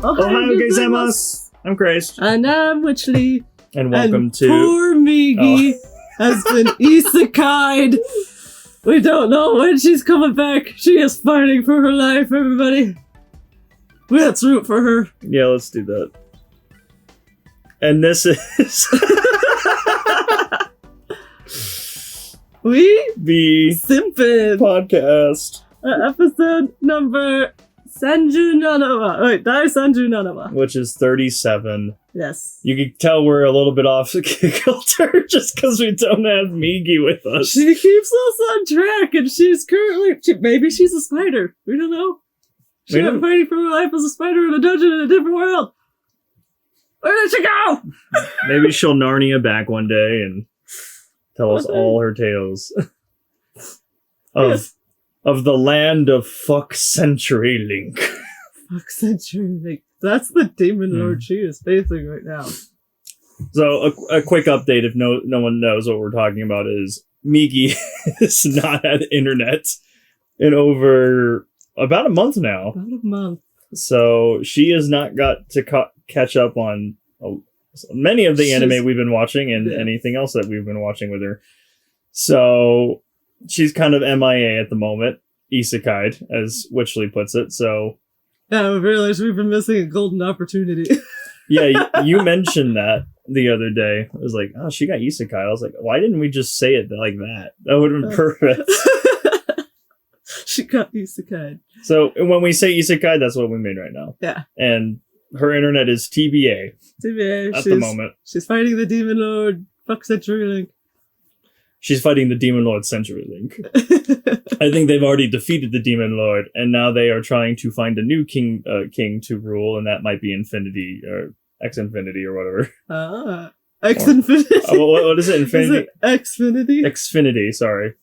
Ohio gozaimasu. I'm Christ. And I'm Witchley. And welcome to... Poor Migi has been isekai'd. We don't know when she's coming back. She is fighting for her life, everybody. Let's root for her. Yeah, let's do that. And this is... the Simpin podcast. Episode number Sanju Nanama. Wait, Dai Sanju Nanama. Which is 37. Yes. You can tell we're a little bit off kilter just because we don't have Migi with us. She keeps us on track, and she's currently... maybe she's a spider. We don't know. She's fighting for her life as a spider in a dungeon in a different world. Where did she go? Maybe she'll Narnia back one day and tell us all her tales of the land of Fuck Century Link. Fuck Century Link. That's the demon lord she is facing right now. So a quick update, if no one knows what we're talking about, is Migi has not had internet in over about a month now. About a month. So she has not got to catch up on many of the anime we've been watching and anything else that we've been watching with her. So she's kind of MIA at the moment, isekai'd, as Witchley puts it. So yeah, we realized we've been missing a golden opportunity. Yeah, you mentioned that the other day. I was like, oh, she got isekai'd. I was like, why didn't we just say it like that? That would have been perfect. She got isekai'd. So when we say isekai'd, that's what we mean right now. Yeah. And her internet is TBA. TBA. At the moment. She's fighting the demon lord. Fuck Century Link. She's fighting the demon lord Century Link. I think they've already defeated the demon lord, and now they are trying to find a new king to rule, and that might be Infinity or X-Infinity or whatever. X-Infinity. What is it? Infinity? Is it Xfinity? Xfinity, sorry.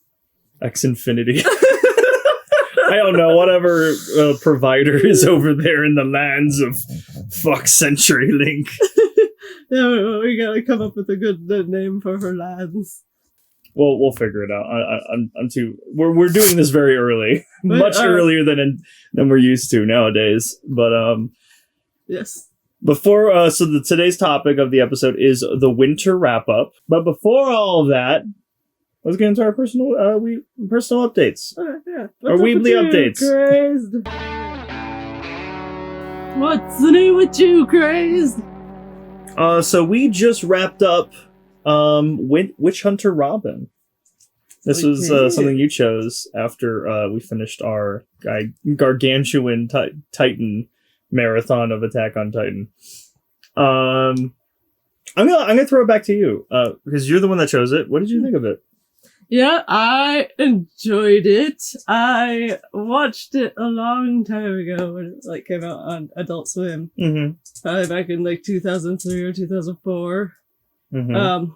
X-Infinity. I don't know, whatever provider is over there in the lands of Fuck Century Link. Yeah, we gotta come up with a good name for her lands. Well, we'll figure it out. I'm too. We're doing this very early, much earlier than we're used to nowadays. But yes. Before today's topic of the episode is the winter wrap up. But before all of that, let's get into our personal updates. Yeah. Our weebly updates. Crazed? What's the name with you, Crazed? So we just wrapped up Witch Hunter Robin. This was something you chose after we finished our gargantuan Titan marathon of Attack on Titan. I'm gonna throw it back to you because you're the one that chose it. What did you think of it? Yeah, I enjoyed it. I watched it a long time ago when it came out on Adult Swim. Mm-hmm. Probably back in 2003 or 2004. Mm-hmm.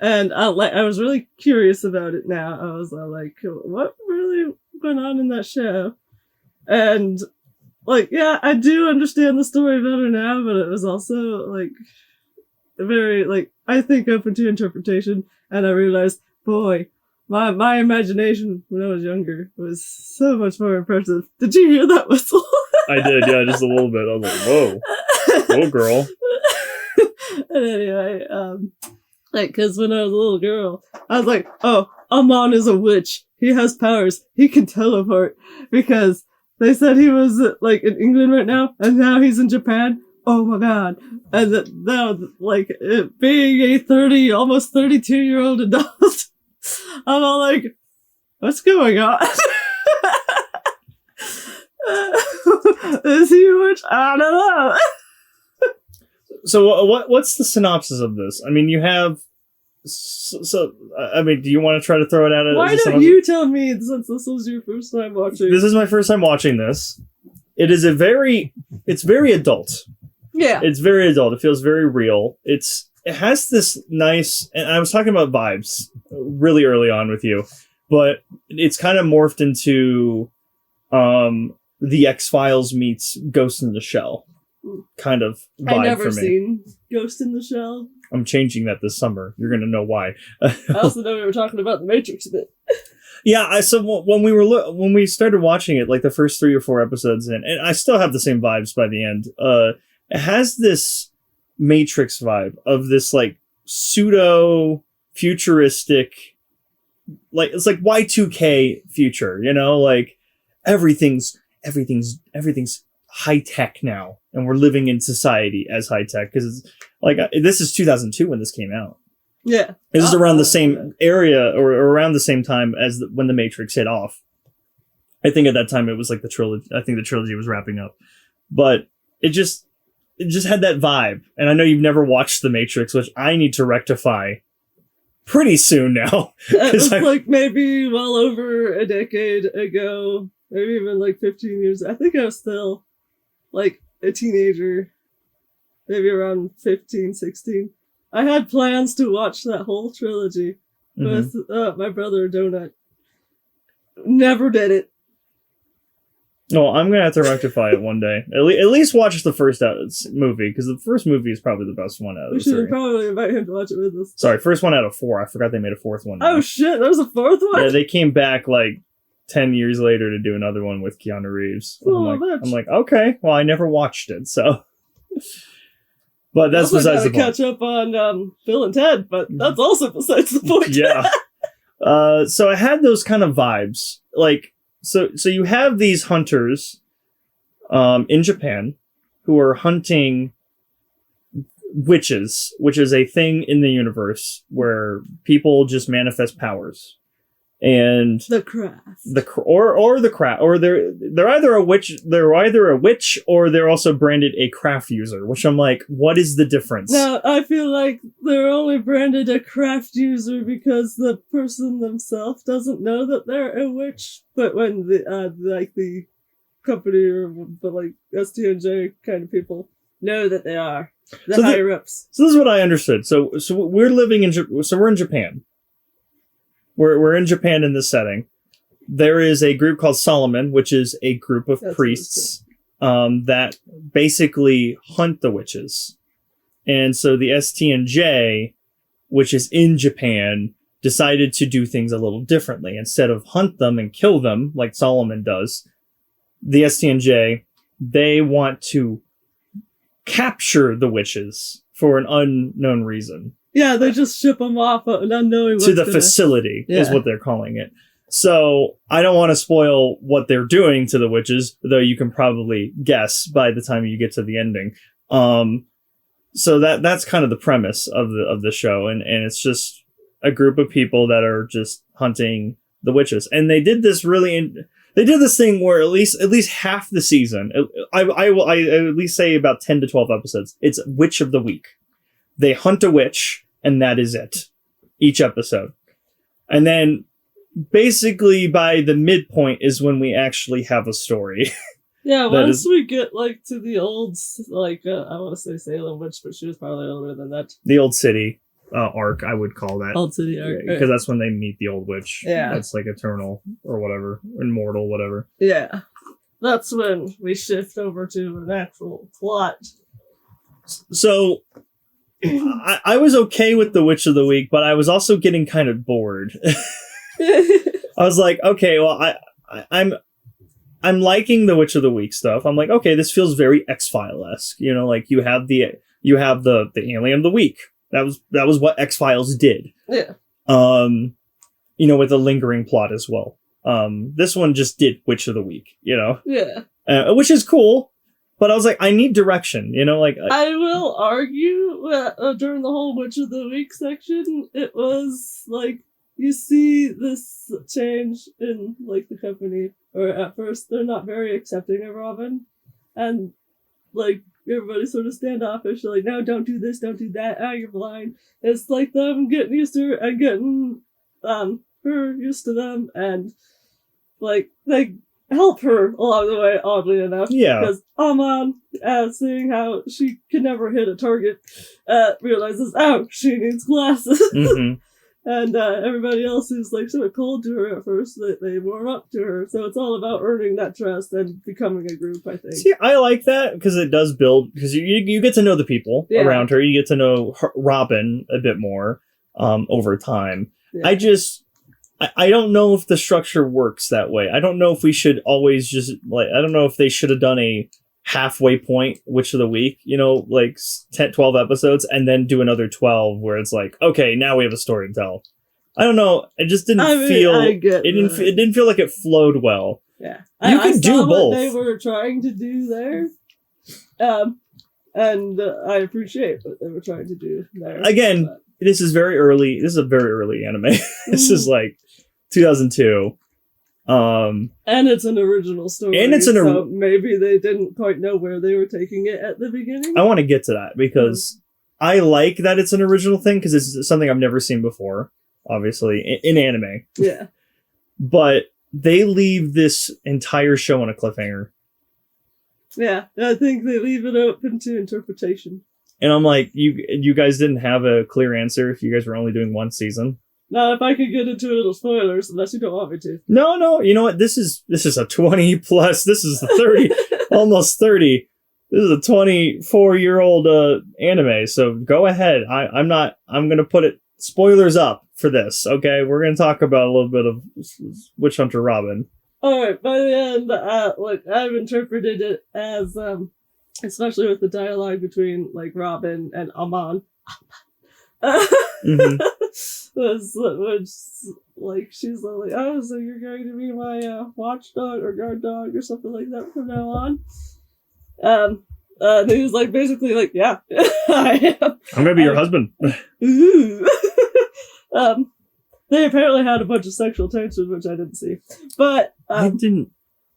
And I was really curious about it now. I was like, what really went on in that show? And yeah, I do understand the story better now, but it was also very I think open to interpretation. And I realized, boy, my imagination when I was younger was so much more impressive. Did you hear that whistle? I did, yeah, just a little bit. I was like, whoa, girl. And anyway, because when I was a little girl, I was like, oh, Amon is a witch. He has powers. He can teleport. Because they said he was, in England right now, and now he's in Japan. Oh my god. And now, being a almost 32-year-old adult, I'm all like, what's going on? Is he a witch? I don't know. So what's the synopsis of this? I mean, you have... do you want to try to throw it out? Why don't you tell me, since this was your first time watching? This is my first time watching this. It's very adult. Yeah. It's very adult. It feels very real. It has this nice... And I was talking about vibes really early on with you, but it's kind of morphed into the X-Files meets Ghost in the Shell kind of vibe for me. I've never seen Ghost in the Shell. I'm changing that this summer. You're going to know why. I also know we were talking about the Matrix a bit. Yeah, when we started watching it, like the first 3 or 4 episodes in, and I still have the same vibes by the end. It has this Matrix vibe of this like pseudo futuristic, like it's like Y2K future, you know, like everything's high tech now, and we're living in society as high tech because like this is 2002 when this came out. Yeah. This is around the same area or around the same time as when the Matrix hit off. I think at that time it was like the trilogy. I think the trilogy was wrapping up, but it just had that vibe. And I know you've never watched the Matrix, which I need to rectify pretty soon now. It was like maybe well over a decade ago, maybe even like 15 years. I think I was still like a teenager, maybe around 15, 16. I had plans to watch that whole trilogy with my brother Donut. Never did it. No, I'm gonna have to rectify it one day. At least watch the first movie, because the first movie is probably the best one out of the 3. We should probably invite him to watch it with us. Sorry, first one out of 4. I forgot they made a 4th one. Oh shit, there was a 4th one? Yeah, they came back like 10 years later to do another one with Keanu Reeves. I'm like, okay, well, I never watched it, so... But that's besides the point. Catch up on Bill and Ted, but that's also besides the point. Yeah. So I had those kind of vibes. Like, so you have these hunters in Japan who are hunting witches, which is a thing in the universe where people just manifest powers. And the craft, the craft, or they're either a witch, or they're also branded a craft user. Which I'm like, what is the difference? No, I feel like they're only branded a craft user because the person themselves doesn't know that they're a witch. But when the company or the like STNJ kind of people know that they are the higher ups. So this is what I understood. So we're we're in Japan. We're in Japan in this setting. There is a group called Solomon, which is a group of priests that basically hunt the witches. And so the STNJ, which is in Japan, decided to do things a little differently. Instead of hunt them and kill them like Solomon does, the STNJ, they want to capture the witches for an unknown reason. Yeah, they just ship them off unknowing to the facility is what they're calling it. So I don't want to spoil what they're doing to the witches, though you can probably guess by the time you get to the ending. So that's kind of the premise of the show, and it's just a group of people that are just hunting the witches, and they did this thing where at least half the season, I at least say about 10 to 12 episodes, it's Witch of the Week. They hunt a witch, and that is it. Each episode. And then, basically, by the midpoint is when we actually have a story. Yeah, once we get, like, to the old, like, I want to say Salem Witch, but she was probably older than that. The Old City arc, I would call that. Old City arc. Because that's when they meet the Old Witch. Yeah. That's, like, eternal, or whatever. Immortal, whatever. Yeah. That's when we shift over to an actual plot. So... I was okay with the Witch of the Week, but I was also getting kind of bored. I was like, okay, well, I'm liking the Witch of the Week stuff. I'm like, okay, this feels very X-File-esque. You know, like you have the Alien of the Week. That was what X-Files did. Yeah. You know, with a lingering plot as well. This one just did Witch of the Week. You know. Yeah. Which is cool. But I was like, I need direction, you know, like... I will argue that during the whole Witch of the Week section, it was, like, you see this change in, like, the company. Or at first, they're not very accepting of Robin. And, like, everybody sort of standoffish, like, no, don't do this, don't do that, you're blind. It's like them getting used to her and getting her used to them. And, like, they... help her along the way, oddly enough. Yeah. Because Aman, seeing how she can never hit a target, realizes, she needs glasses. Mm-hmm. And everybody else is like sort of cold to her at first, they warm up to her. So it's all about earning that trust and becoming a group, I think. See, I like that because it does build, because you get to know the people around her. You get to know Robin a bit more over time. Yeah. I don't know if the structure works that way. I don't know if we should always just like, I don't know if they should have done a halfway point, which of the week, you know, like 10, 12 episodes and then do another 12 where it's like, okay, now we have a story to tell. I don't know. It just didn't it didn't feel like it flowed well. Yeah. You can do both. What they were trying to do there. And I appreciate what they were trying to do there. Again, this is very early. This is a very early anime. This is like 2002. And it's an original story. And it's so maybe they didn't quite know where they were taking it at the beginning. I want to get to that because I like that it's an original thing because it's something I've never seen before, obviously, in anime. Yeah. But they leave this entire show on a cliffhanger. Yeah, I think they leave it open to interpretation. And I'm like, you guys didn't have a clear answer if you guys were only doing one season. Now, if I could get into a little spoilers, unless you don't want me to. No, you know what? This is a 20 plus. This is 30, almost 30. This is a 24-year-old anime. So go ahead. I'm going to put it spoilers up for this. Okay, we're going to talk about a little bit of Witch Hunter Robin. All right. By the end, I've interpreted it as, especially with the dialogue between like Robin and Amon. Which, like, she's like, oh, so you're going to be my watchdog or guard dog or something like that from now on. And he was like, basically, like, yeah, I am. I'm gonna be your husband. Ooh. They apparently had a bunch of sexual tension, which I didn't see, but I didn't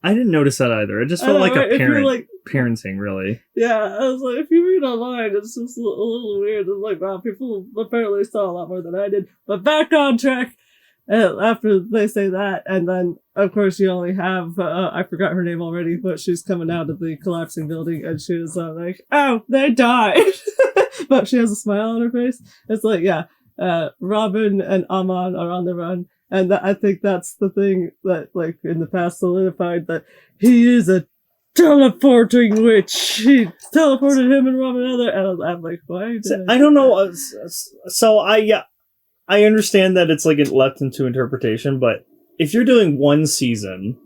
notice that either. It just felt like a parenting, really. Yeah, I was like, if you read online, it's just a little weird. It's like, wow, people apparently saw a lot more than I did. But back on track after they say that, and then, of course, you only have, I forgot her name already, but she's coming out of the collapsing building, and she was like, oh, they died! But she has a smile on her face. It's like, yeah, Robin and Amon are on the run. And I think that's the thing that, like, in the past solidified that he is a teleporting witch. He teleported him and Robin other, and I'm like, why? I don't know. So I understand that it's like it left into interpretation, but if you're doing one season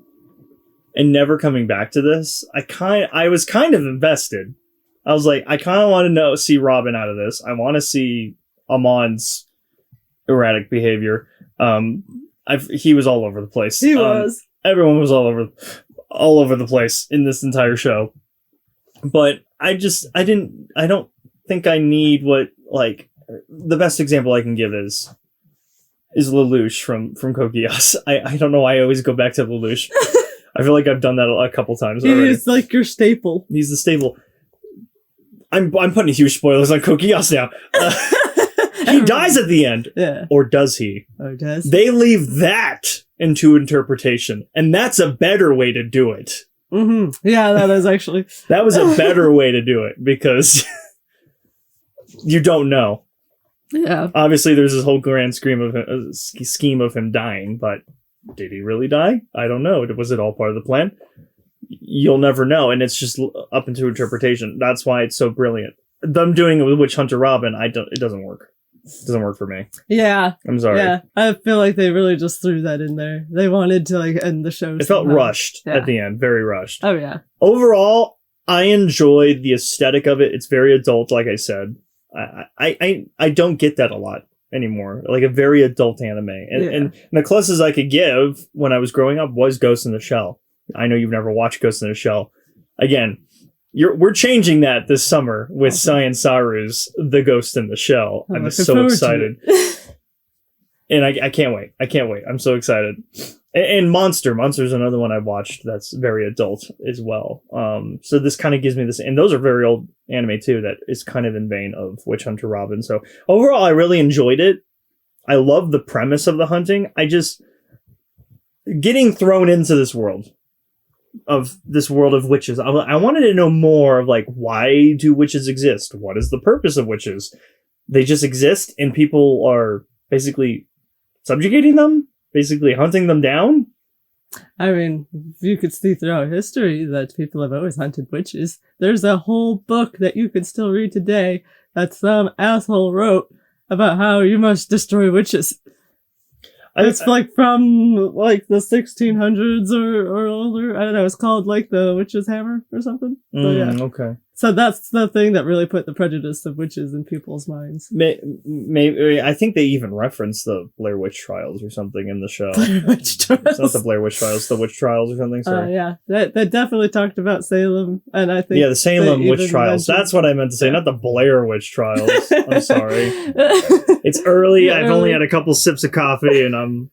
and never coming back to this, I was kind of invested. I was like, I kind of want to see Robin out of this. I want to see Amon's erratic behavior. He was all over the place. He was. Everyone was all over the place in this entire show. But I don't think I need what, like, the best example I can give is Lelouch from Code Geass. I don't know why I always go back to Lelouch. I feel like I've done that a couple times already. He's like your staple. He's the staple. I'm putting huge spoilers on Code Geass now. He dies at the end. Yeah. Or does he? Or does he? They leave that into interpretation. And that's a better way to do it. Mm-hmm. Yeah, that is actually. That was a better way to do it because you don't know. Yeah. Obviously, there's this whole grand scheme of him dying, but did he really die? I don't know. Was it all part of the plan? You'll never know. And it's just up into interpretation. That's why it's so brilliant. Them doing it with Witch Hunter Robin, it doesn't work. It doesn't work for me. Yeah. I'm sorry. Yeah. I feel like they really just threw that in there. They wanted to like end the show. It felt rushed at the end. Very rushed. Oh, yeah. Overall, I enjoyed the aesthetic of it. It's very adult, like I said. I don't get that a lot anymore. Like a very adult anime. And the closest I could give when I was growing up was Ghost in the Shell. I know you've never watched Ghost in the Shell. Again, we're changing that this summer with Saiyan Saru's The Ghost in the Shell. I'm so excited. And I can't wait. I'm so excited. And Monster's another one I watched that's very adult as well. So this kind of gives me this, and those are very old anime too, that is kind of in vein of Witch Hunter Robin. So overall, I really enjoyed it. I love the premise of the hunting. Getting thrown into this world of witches. I wanted to know more of like, why do witches exist? What is the purpose of witches? They just exist and people are basically subjugating them, basically hunting them down. I mean, you could see throughout history that people have always hunted witches. There's a whole book that you can still read today that some asshole wrote about how you must destroy witches. It's like from like the 1600s or older. I don't know. It's called like the Witch's Hammer or something. So, yeah. Okay. So that's the thing that really put the prejudice of witches in people's minds. Maybe I think they even reference the Blair Witch Trials or something in the show. Blair Witch Trials. It's not the Blair Witch Trials, the Witch Trials or something. Sorry. Yeah, that definitely talked about Salem, and I think the Salem Witch Trials. That's what I meant to say, not the Blair Witch Trials. I'm sorry. It's early. Yeah, I've only had a couple sips of coffee, and I'm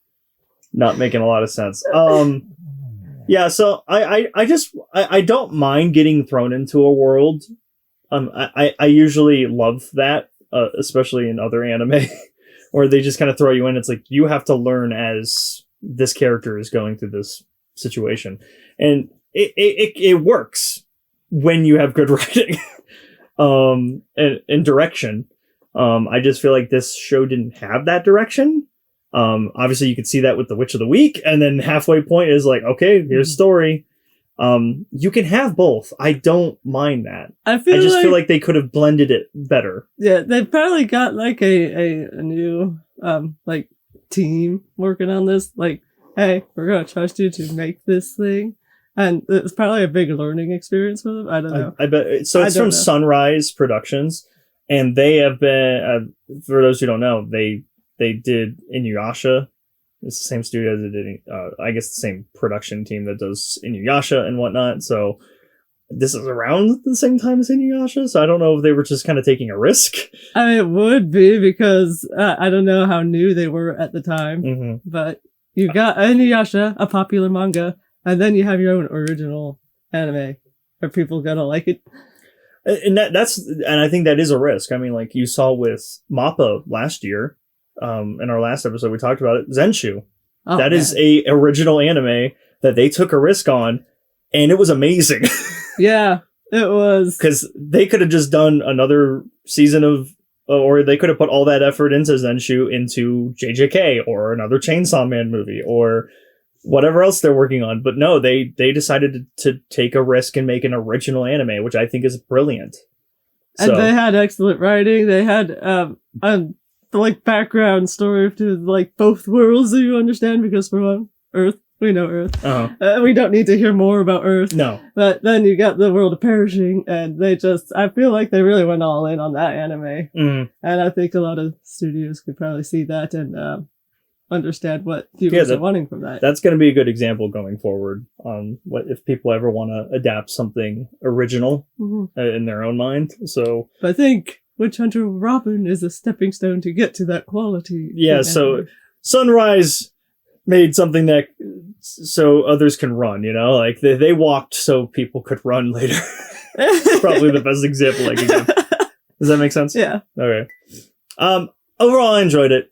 not making a lot of sense. Yeah, so I don't mind getting thrown into a world. I usually love that, especially in other anime, where they just kind of throw you in. It's like you have to learn as this character is going through this situation, and it works when you have good writing, and direction. I just feel like this show didn't have that direction. Obviously you could see that with the Witch of the Week, and then halfway point is like, okay, here's story. You can have both. I don't mind that. I just feel like they could have blended it better. Yeah, they probably got like a new like team working on this. Like, hey, we're gonna trust you to make this thing, and it's probably a big learning experience for them. I don't know. I bet. So it's from Sunrise Productions, and they have been. For those who don't know, they did Inuyasha. It's the same studio that did, I guess, the same production team that does Inuyasha and whatnot. So this is around the same time as Inuyasha. So I don't know if they were just kind of taking a risk. I mean, it would be because I don't know how new they were at the time. Mm-hmm. But you got Inuyasha, a popular manga, and then you have your own original anime. Are people gonna like it? And I think that is a risk. I mean, like you saw with MAPPA last year. In our last episode, we talked about it. Zenshu. That is a original anime that they took a risk on, and it was amazing. Yeah, it was. Because they could have just done another season of, or they could have put all that effort into Zenshu into JJK or another Chainsaw Man movie or whatever else they're working on. But no, they decided to take a risk and make an original anime, which I think is brilliant. And they had excellent writing. They had the like background story to like both worlds that you understand, because for one, Earth, we know Earth. Uh-huh. We don't need to hear more about Earth. No. But then you got the world of perishing, and I feel like they really went all in on that anime. Mm. And I think a lot of studios could probably see that and understand what viewers are wanting from that. That's going to be a good example going forward on what if people ever want to adapt something original in their own mind. So I think Witch Hunter Robin is a stepping stone to get to that quality. Yeah, so Sunrise made something that so others can run, you know? Like they walked so people could run later. Probably the best example I could give. Does that make sense? Yeah. Okay. Overall, I enjoyed it.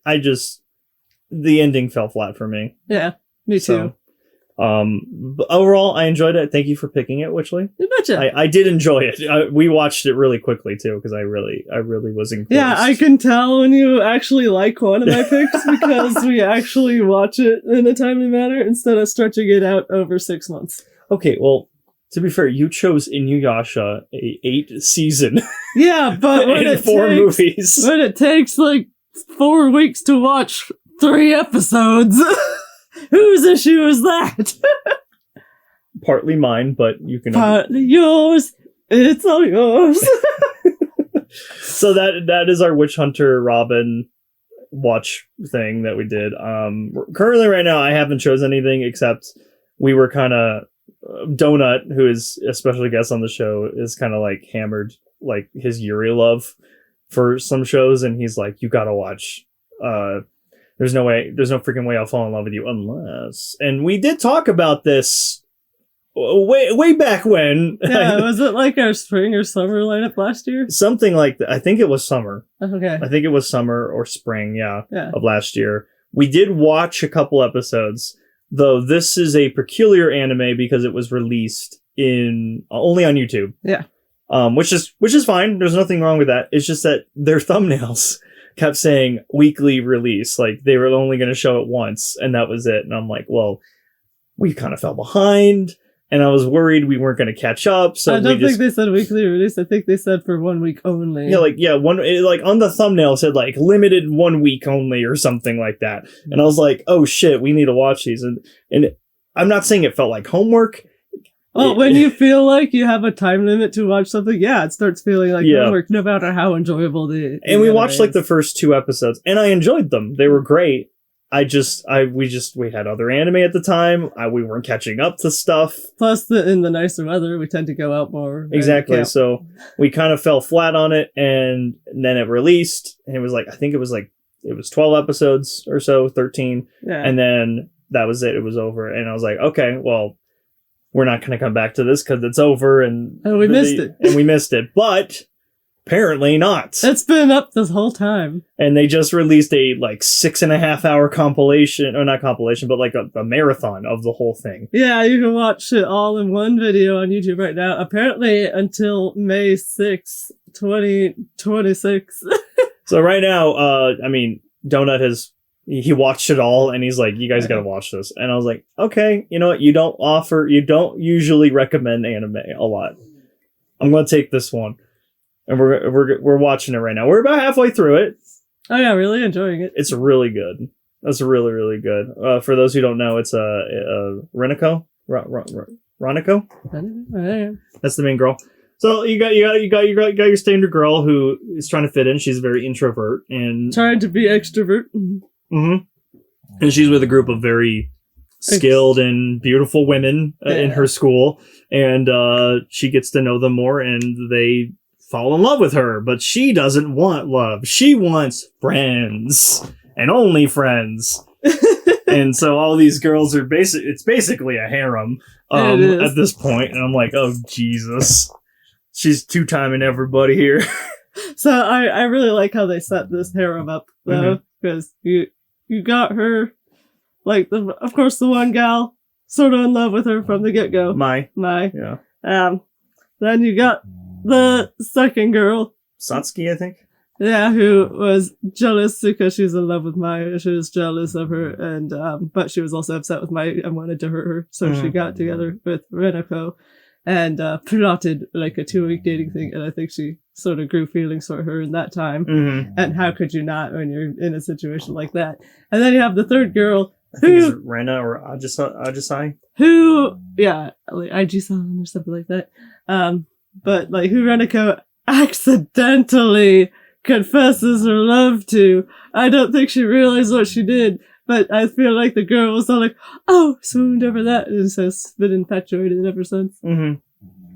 The ending fell flat for me. Yeah, me too. But overall, I enjoyed it. Thank you for picking it, Witchley. You betcha. I did enjoy it. We watched it really quickly too, because I really was engrossed. Yeah, I can tell when you actually like one of my picks because we actually watch it in a timely manner instead of stretching it out over 6 months. Okay, well, to be fair, you chose Inuyasha, a 8-season. Yeah, but when it 4 movies. When it takes like 4 weeks to watch 3 episodes. Whose issue is that? Partly mine, but you can... Partly yours. It's all yours. So that is our Witch Hunter Robin watch thing that we did. Currently right now, I haven't chosen anything except we were kind of... Donut, who is a special guest on the show, is kind of like hammered like his Yuri love for some shows, and he's like, you gotta watch... There's no freaking way I'll fall in love with you unless... And we did talk about this way back when. Yeah, was it like our spring or summer lineup last year? Something like that. I think it was summer. Okay. I think it was summer or spring, of last year. We did watch a couple episodes, though this is a peculiar anime because it was released only on YouTube. Yeah. Which is fine. There's nothing wrong with that. It's just that their thumbnails kept saying weekly release, like they were only going to show it once, and that was it. And I'm like, well, we kind of fell behind. and I was worried we weren't going to catch up. So I don't think they said weekly release. I think they said for 1 week only. Yeah, on the thumbnail it said like limited 1 week only or something like that. And I was like, oh shit, we need to watch these. And I'm not saying it felt like homework. Well, when you feel like you have a time limit to watch something, it starts feeling like homework, no matter how enjoyable the And we watched like the first 2 episodes, and I enjoyed them. They were great. We had other anime at the time. We weren't catching up to stuff. Plus, in the nicer weather, we tend to go out more. Exactly. So we kind of fell flat on it, and then it released, and it was like, I think it was 12 episodes or so, 13. Yeah. And then that was it. It was over. And I was like, okay, well, we're not going to come back to this because it's over. And we missed it. And we missed it. But apparently not. It's been up this whole time. And they just released a like 6.5 hour compilation, or not compilation, but like a marathon of the whole thing. Yeah, you can watch it all in one video on YouTube right now. Apparently until May 6th, 2026. So right now, Donut he watched it all and he's like, you guys gotta watch this. And I was like, okay, you know what? You don't usually recommend anime a lot. I'm gonna take this one. And we're watching it right now. We're about halfway through it. Oh yeah, really enjoying it. It's really good. That's really, really good. For those who don't know, it's Renako. Roniko? That's the main girl. So you got your standard girl who is trying to fit in. She's a very introvert and trying to be extrovert. Mm-hmm. And she's with a group of very skilled and beautiful women in her school, and she gets to know them more, and they fall in love with her. But she doesn't want love; she wants friends, and only friends. And so all these girls are it's basically a harem at this point, and I'm like, oh Jesus, she's two-timing everybody here. So I really like how they set this harem up though, because you got her, like, of course, the one gal sort of in love with her from the get-go. Mai. Yeah. Then you got the second girl. Satsuki, I think. Yeah, who was jealous because she's in love with Mai. She was jealous of her, and but she was also upset with Mai and wanted to hurt her. So she got together with Renako and plotted like a 2-week dating thing. And I think she sort of grew feelings for her in that time. And how could you not when you're in a situation like that? And then you have the third girl. I think it's Rena or Ajisai. Who, yeah, like Aji-san or something like that. But like who Renako accidentally confesses her love to. I don't think she realized what she did, but I feel like the girl was all like, oh, swooned over that, and has been infatuated ever since. And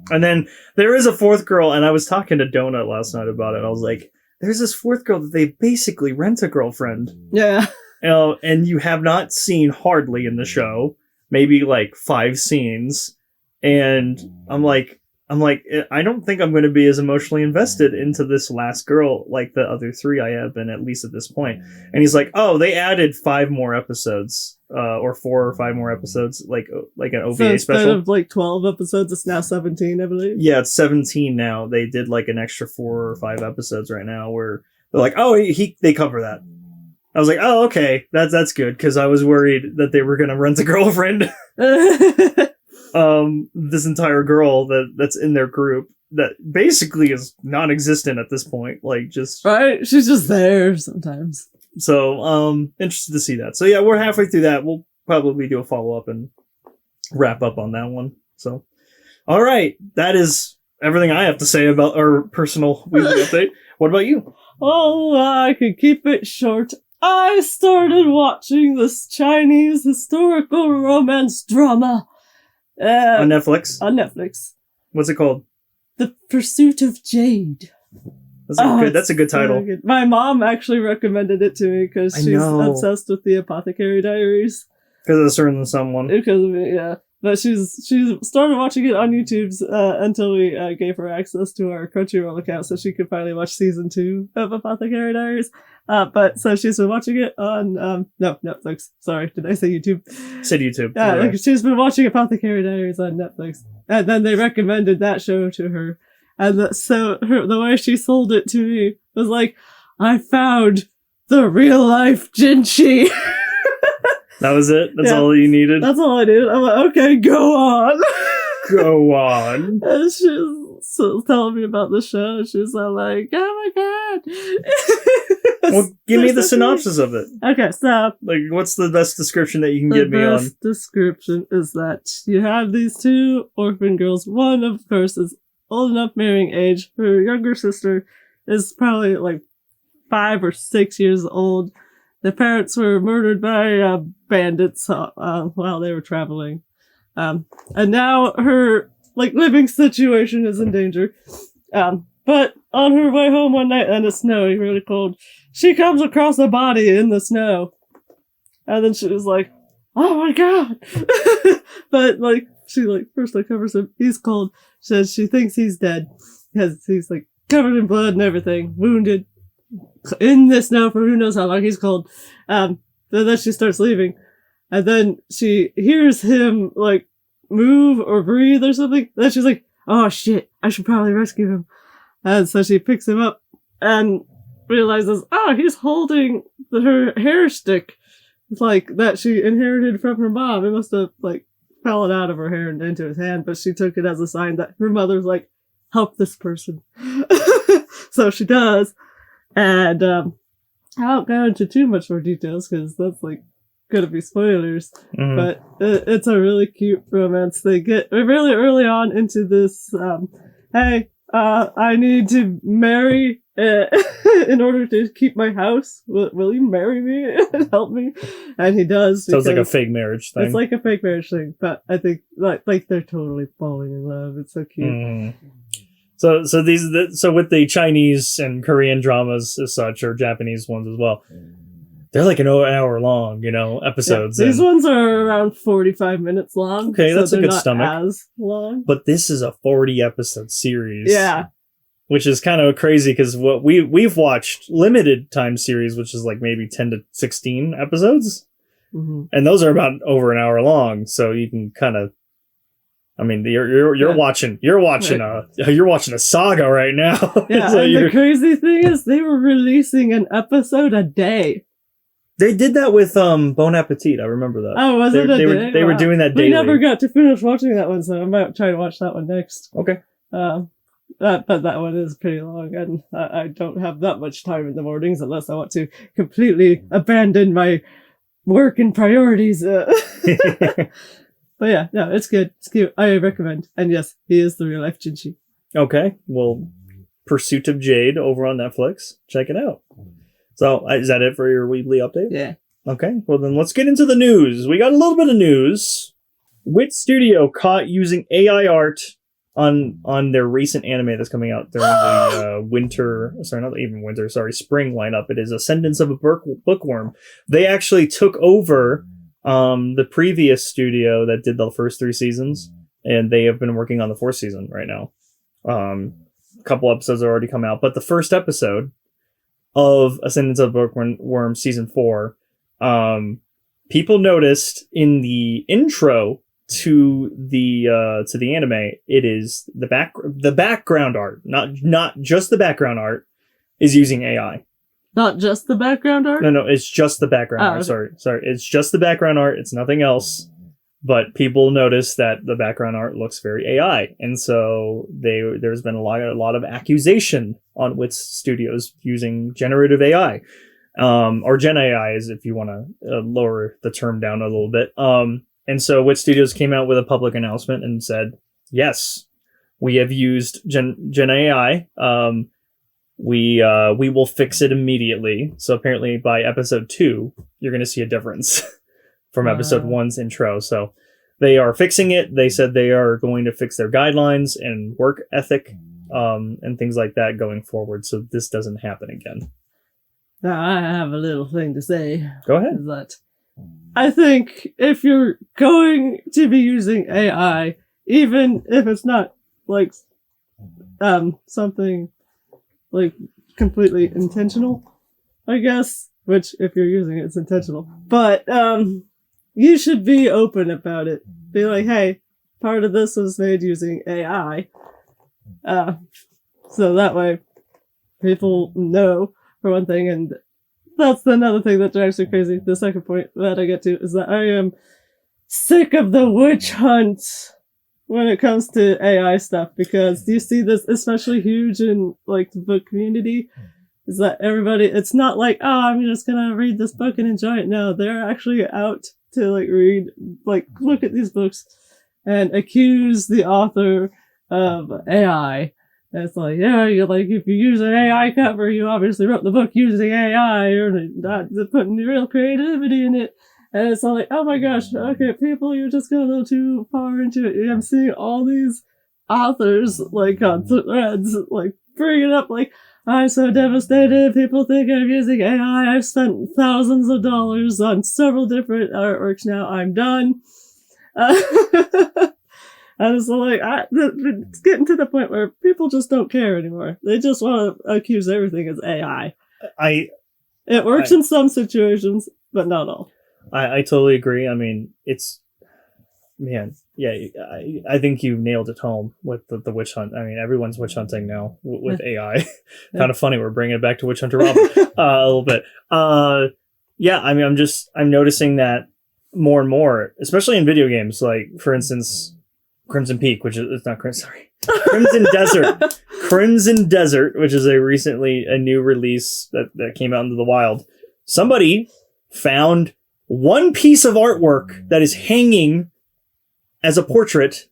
then there is a fourth girl, and I was talking to Donut last night about it. I was like, there's this fourth girl that they basically rent a girlfriend. Yeah. And you have not seen hardly in the show, maybe like 5 scenes. And I'm like, I don't think I'm going to be as emotionally invested into this last girl like the other 3 I have been, at least at this point. And he's like, oh, they added 5 more episodes, or 4 or 5 more episodes, like an OVA so instead special. Of like 12 episodes, it's now 17, I believe. Yeah, it's 17 now. They did like an extra 4 or 5 episodes right now where they're like, oh, they cover that. I was like, oh, okay, that's good, because I was worried that they were going to rent a girlfriend. This entire girl that's in their group that basically is non-existent at this point, like just right, she's just there sometimes. So interested to see that. So yeah, we're halfway through that. We'll probably do a follow-up and wrap up on that one. So all right, that is everything I have to say about our personal weekly update. What about you? Oh, I could keep it short. I started watching this Chinese historical romance drama. On Netflix? On Netflix. What's it called? The Pursuit of Jade. That's a good title. Good. My mom actually recommended it to me because she's obsessed with the Apothecary Diaries. Because of Certain Someone. Because of it, yeah. But she's started watching it on YouTube until we gave her access to our Crunchyroll account so she could finally watch season 2 of Apothecary Diaries. But so she's been watching it on Netflix. Sorry, did I say YouTube? Said YouTube. Yeah, she's been watching Apothecary Diaries on Netflix, and then they recommended that show to her, and the way she sold it to me was like, I found the real life Jinchi. That was it? That's all you needed? That's all I needed. I'm like, okay, go on. Go on. And she was telling me about the show. And she was all like, oh my god. Well, give me the synopsis of it. Okay, so. Like, what's the best description that you can give me on? The best description is that you have these two orphan girls. One, of course, is old enough marrying age. Her younger sister is probably like 5 or 6 years old. The parents were murdered by bandits while they were traveling. And now her living situation is in danger. But on her way home one night, and it's snowy, really cold, she comes across a body in the snow. And then she was like, oh my god! But she first covers him. He's cold. Says she thinks he's dead. Because he's covered in blood and everything. Wounded. In the snow for who knows how long. He's cold. Then she starts leaving. And then she hears him move or breathe or something. Then she's like, oh shit, I should probably rescue him. And so she picks him up and realizes, oh, he's holding her hair stick. That she inherited from her mom. It must have fallen out of her hair and into his hand, but she took it as a sign that her mother's help this person. So she does. And I won't go into too much more details because that's gonna be spoilers. Mm-hmm. But it's a really cute romance. They get really early on into this. Hey, I need to marry in order to keep my house. Will you marry me and help me? And he does. So it's like a fake marriage thing. It's like a fake marriage thing, but I think they're totally falling in love. It's so cute. Mm. So with the Chinese and Korean dramas as such, or Japanese ones as well, they're an hour long, episodes. Yeah, these ones are around 45 minutes long. Okay, that's a good stomach. As long. But this is a 40 episode series. Yeah. Which is kind of crazy because what we've watched limited time series, which is maybe 10 to 16 episodes. Mm-hmm. And those are about over an hour long. So you can kind of, you're watching a saga right now. Yeah, so and the crazy thing is they were releasing an episode a day. They did that with Bon Appetit. I remember that. Oh, was it a day? They were doing that daily. We never got to finish watching that one, so I might try to watch that one next. Okay. But that one is pretty long, and I don't have that much time in the mornings unless I want to completely abandon my work and priorities. But yeah, no, it's good. It's cute. I recommend. And yes, he is the real life Jinchi. Okay. Well, Pursuit of Jade over on Netflix. Check it out. So, is that it for your weekly update? Yeah. Okay. Well, then let's get into the news. We got a little bit of news. Wit Studio caught using AI art on their recent anime that's coming out during the spring lineup. It is Ascendance of a Bookworm. They actually took over the previous studio that did the first 3 seasons, and they have been working on the 4th season right now. A couple episodes have already come out, but the first episode of Ascendance of a Bookworm season 4, people noticed in the intro to the anime, it is the background art, not just the background art, is using AI. Not just the background art? No, it's just the background art. Okay. Sorry. It's just the background art. It's nothing else. But people notice that the background art looks very AI. And so there's been a lot of accusation on Wit Studios using generative AI. Or Gen AI, is if you want to lower the term down a little bit. And so Wit Studios came out with a public announcement and said, yes, we have used Gen AI. We will fix it immediately. So apparently by episode 2, you're going to see a difference from episode 1's intro. So they are fixing it. They said they are going to fix their guidelines and work ethic, and things like that going forward. So this doesn't happen again. Now I have a little thing to say. Go ahead. That I think if you're going to be using AI, even if it's not something completely intentional, I guess, which if you're using it, it's intentional. But you should be open about it. Be like, hey, part of this was made using AI. So that way people know, for one thing, and that's another thing that drives me crazy. The second point that I get to is that I am sick of the witch hunt when it comes to AI stuff, because you see this especially huge in like the book community, is that everybody, it's not like, oh, I'm just gonna read this book and enjoy it. No, they're actually out to like read, like look at these books and accuse the author of AI. And it's like, yeah, you're like, if you use an AI cover, you obviously wrote the book using AI, or not putting real creativity in it. And it's all like, oh my gosh, okay, people, you're just going a little too far into it. I'm seeing all these authors, like, on threads, like, bring it up, like, I'm so devastated, people think I'm using AI, I've spent thousands of dollars on several different artworks now, I'm done. And it's like, it's getting to the point where people just don't care anymore. They just want to accuse everything as AI. It works in some situations, but not all. I totally agree. I mean, I think you nailed it home with the witch hunt. I mean, everyone's witch hunting now with AI. Kind of funny. We're bringing it back to Witch Hunter Robin a little bit. Yeah, I mean, I'm noticing that more and more, especially in video games. Like, for instance, Crimson Peak, which is, it's not Crimson, sorry. Crimson Desert. Crimson Desert, which is a new release that came out into the wild. Somebody found one piece of artwork that is hanging as a portrait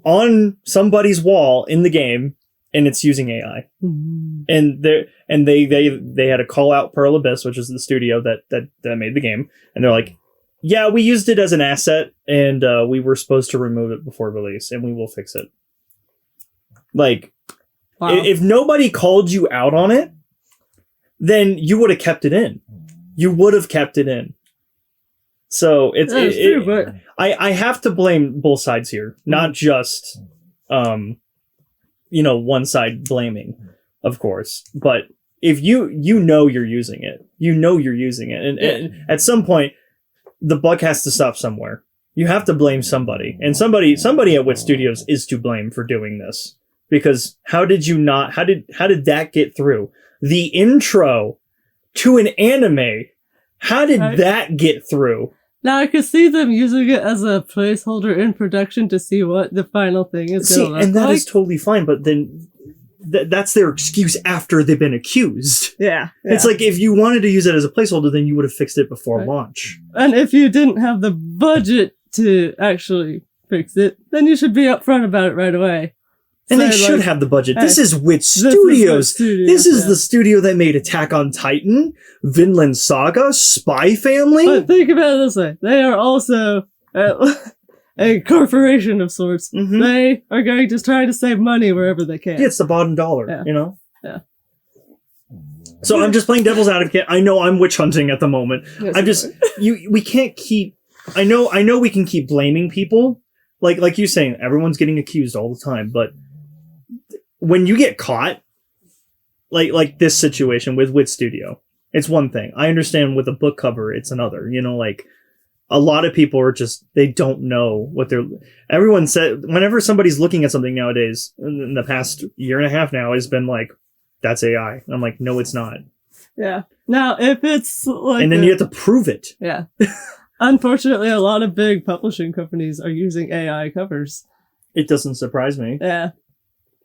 on somebody's wall in the game, and it's using AI. Mm-hmm. And they had to call out Pearl Abyss, which is the studio that made the game, and they're like, yeah, we used it as an asset, and we were supposed to remove it before release, and we will fix it. Like, wow. If nobody called you out on it, then you would have kept it in. You would have kept it in. So it's true, but I have to blame both sides here, not just one side blaming, of course. But if you're using it, you're using it, and at some point the buck has to stop somewhere. You have to blame somebody, and somebody at Wit Studios is to blame for doing this, because how did that get through the intro to an anime? How did that get through? Now I could see them using it as a placeholder in production to see what the final thing is going to look like. And that is totally fine, but then that's their excuse after they've been accused. Yeah. It's like, if you wanted to use it as a placeholder, then you would have fixed it before launch. And if you didn't have the budget to actually fix it, then you should be upfront about it right away. And they should have the budget. This is Wit Studios. This is the studio that made Attack on Titan, Vinland Saga, Spy Family. But think about it this way. They are also a corporation of sorts. Mm-hmm. They are going to try to save money wherever they can. Yeah, it's the bottom dollar, Yeah. So I'm just playing devil's advocate. I know I'm witch hunting at the moment. Yes, we can't keep, I know we can keep blaming people. Like you saying, everyone's getting accused all the time, but when you get caught, like this situation with Wit Studio, it's one thing. I understand with a book cover, it's another. Like, a lot of people are just, they don't know what everyone said, whenever somebody's looking at something nowadays, in the past year and a half now, has been like, that's AI. I'm like, no, it's not. Yeah. Now, if it's like... And then you have to prove it. Yeah. Unfortunately, a lot of big publishing companies are using AI covers. It doesn't surprise me. Yeah.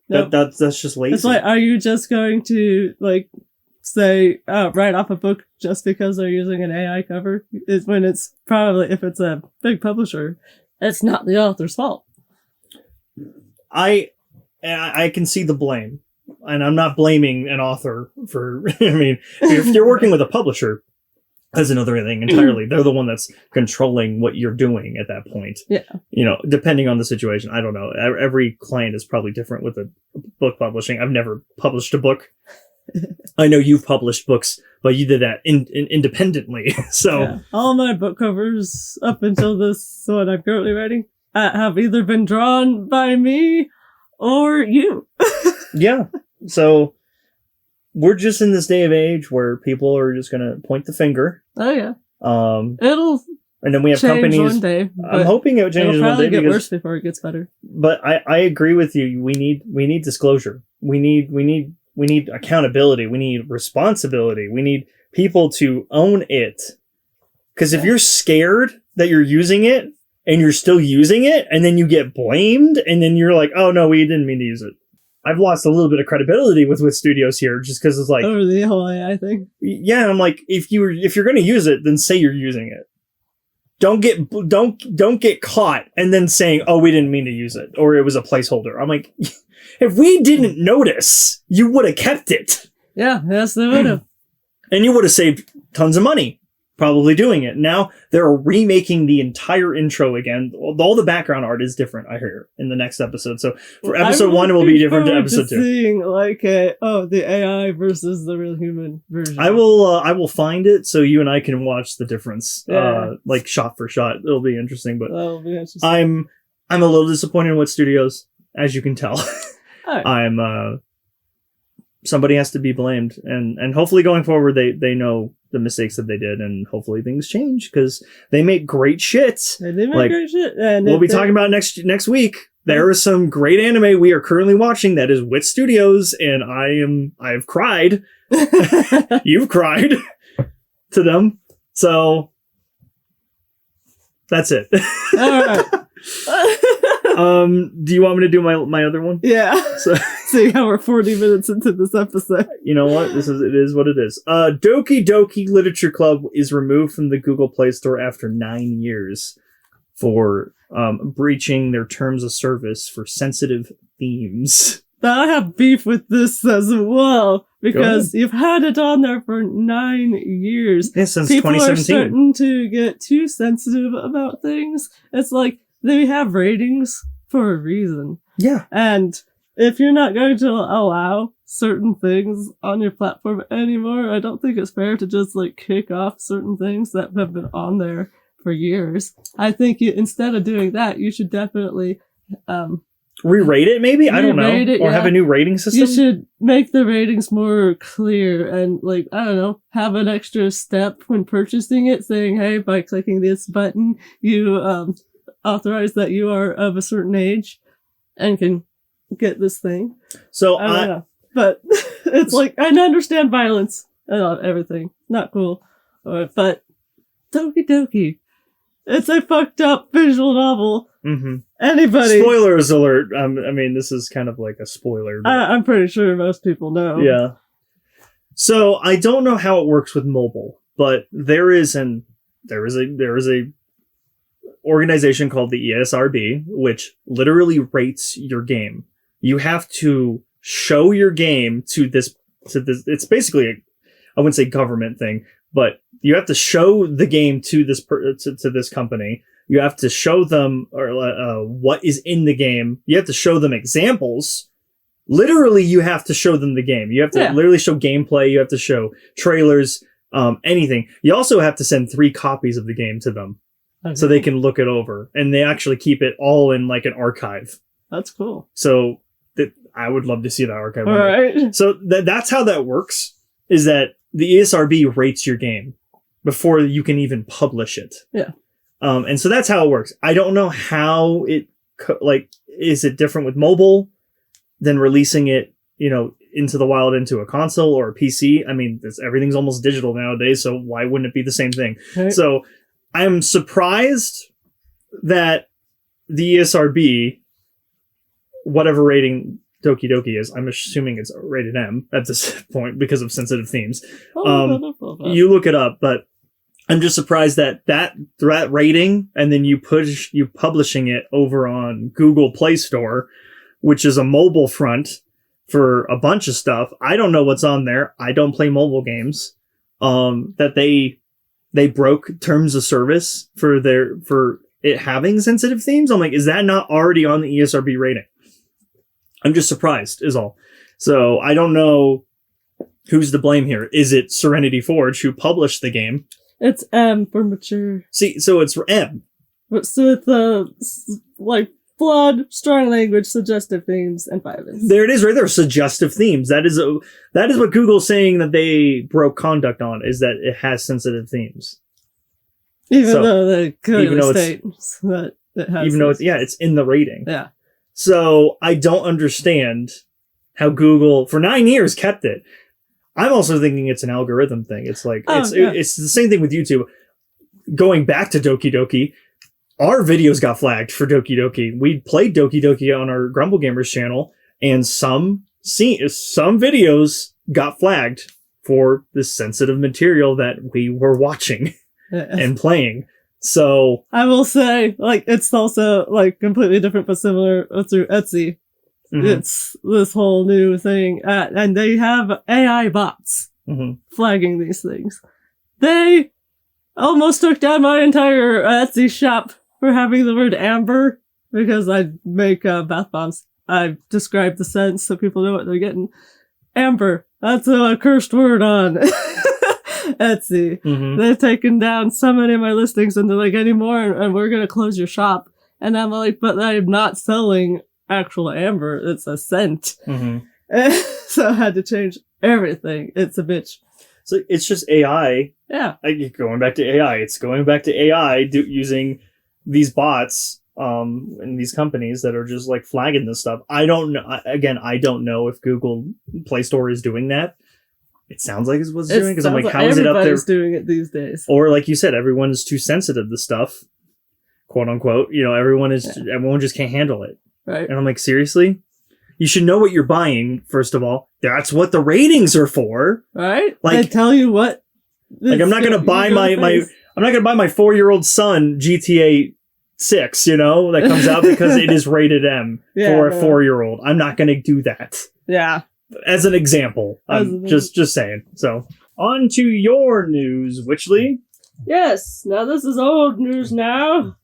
That's just lazy. It's like, are you just going to, like, say, write off a book just because they're using an AI cover? Is when it's probably, if it's a big publisher, it's not the author's fault. I can see the blame. And I'm not blaming an author for, I mean, if you're working with a publisher, that's another thing entirely. They're the one that's controlling what you're doing at that point. Yeah. Depending on the situation. I don't know. Every client is probably different with a book publishing. I've never published a book. I know you've published books, but you did that independently. So yeah. All my book covers up until this one I'm currently writing have either been drawn by me or you. Yeah. So we're just in this day of age where people are just going to point the finger. Oh yeah. It'll and then we have change companies. One day, I'm hoping it changes one day. It'll probably get worse before it gets better. But I agree with you. We need disclosure. We need accountability. We need responsibility. We need people to own it. Because if you're scared that you're using it, and you're still using it, and then you get blamed, and then you're like, oh no, we didn't mean to use it. I've lost a little bit of credibility with studios here, just because it's like, over the whole AI thing. Yeah, I'm like, if you're going to use it, then say you're using it. Don't get caught and then saying, oh, we didn't mean to use it, or it was a placeholder. I'm like, if we didn't notice, you would have kept it. Yeah, yes, they would have. And you would have saved tons of money probably doing it. Now they're remaking the entire intro again. All the background art is different, I hear, in the next episode. So for episode 1, it will be different to episode 2. Seeing like the AI versus the real human version. I will find it so you and I can watch the difference, like shot for shot. It'll be interesting. But that'll be interesting. I'm a little disappointed with studios, as you can tell. Right. I'm somebody has to be blamed, and hopefully going forward they know the mistakes that they did, and hopefully things change, because they make great shit. They make great shit, and we'll be talking about next week. There is some great anime we are currently watching that is with studios, and I've cried. You've cried to them, so that's it. All right. Do you want me to do my other one? Yeah. So see how we're 40 minutes into this episode. You know what? It is what it is. Doki Doki Literature Club is removed from the Google Play Store after 9 years for breaching their terms of service for sensitive themes. I have beef with this as well, because you've had it on there for 9 years. Yeah, since People 2017. are starting to get too sensitive about things. It's like they have ratings for a reason. Yeah. And if you're not going to allow certain things on your platform anymore, I don't think it's fair to just like kick off certain things that have been on there for years. I think instead of doing that, you should definitely re-rate it, maybe? I don't know. Or have a new rating system? You should make the ratings more clear and, like, I don't know, have an extra step when purchasing it saying, hey, by clicking this button, you authorize that you are of a certain age and can get this thing. So I don't know. But it's like, I understand violence and everything. Not cool. But Doki Doki. It's a fucked up visual novel. Mm-hmm. Anybody. Spoilers alert. I mean, this is kind of like a spoiler. I'm pretty sure most people know. Yeah. So I don't know how it works with mobile, but there is a organization called the ESRB, which literally rates your game. You have to show your game to this. It's basically I wouldn't say government thing, but you have to show the game to this to this company. You have to show them what is in the game. You have to show them examples. Literally, you have to show them the game. You have to literally show gameplay. You have to show trailers, anything. You also have to send 3 copies of the game to them so they can look it over. And they actually keep it all in like an archive. That's cool. So I would love to see that archive. All right. So that's how that works, is that the ESRB rates your game before you can even publish it. Yeah. And so that's how it works. I don't know how is it different with mobile than releasing it, into the wild, into a console or a PC? I mean, everything's almost digital nowadays, so why wouldn't it be the same thing? Right. So I'm surprised that the ESRB, whatever rating Doki Doki is, I'm assuming it's rated M at this point because of sensitive themes. You look it up, but I'm just surprised that rating, and then you publishing it over on Google Play Store, which is a mobile front for a bunch of stuff. I don't know what's on there. I don't play mobile games. That they broke terms of service for it having sensitive themes. I'm like, is that not already on the ESRB rating? I'm just surprised, is all. So I don't know who's to blame here. Is it Serenity Forge, who published the game? It's M for mature. See, so it's M. So it's like blood, strong language, suggestive themes, and violence. There it is, right there. Suggestive themes. That is what Google's saying that they broke conduct on, is that it has sensitive themes. Even though they clearly states that it has. Even though it's in the rating. Yeah. So I don't understand how Google for 9 years kept it. I'm also thinking it's an algorithm thing. It's like it's the same thing with YouTube. Going back to Doki Doki, our videos got flagged for Doki Doki. We played Doki Doki on our Grumble Gamers channel, and some videos got flagged for the sensitive material that we were watching and playing. So I will say, like, it's also like completely different but similar through Etsy. Mm-hmm. It's this whole new thing, and they have AI bots flagging these things. They almost took down my entire Etsy shop for having the word amber, because I make bath bombs. I describe the scent so people know what they're getting. Amber, that's a cursed word on Etsy. They've taken down so many of my listings, and they're like, anymore, and we're going to close your shop. And I'm like, but I'm not selling actual amber. It's a scent. So I had to change everything. It's a bitch. So it's just AI. Yeah. Going back to AI. It's going back to AI using these bots and these companies that are just like flagging this stuff. I don't know. Again, I don't know if Google Play Store is doing that. It sounds like it's what it's doing, because I'm like, how is it up there? Everybody's doing it these days. Or like you said, everyone is too sensitive to stuff, quote unquote. You know, everyone just can't handle it. Right. And I'm like, seriously? You should know what you're buying, first of all. That's what the ratings are for. Right? Like, they tell you what. Like, I'm not going to buy I'm not going to buy my 4-year-old son GTA 6, you know, that comes out because it is rated M for a 4-year-old. I'm not going to do that. Yeah. As an example. I'm just saying. So, on to your news, Witchley. Yes. Now, this is old news now.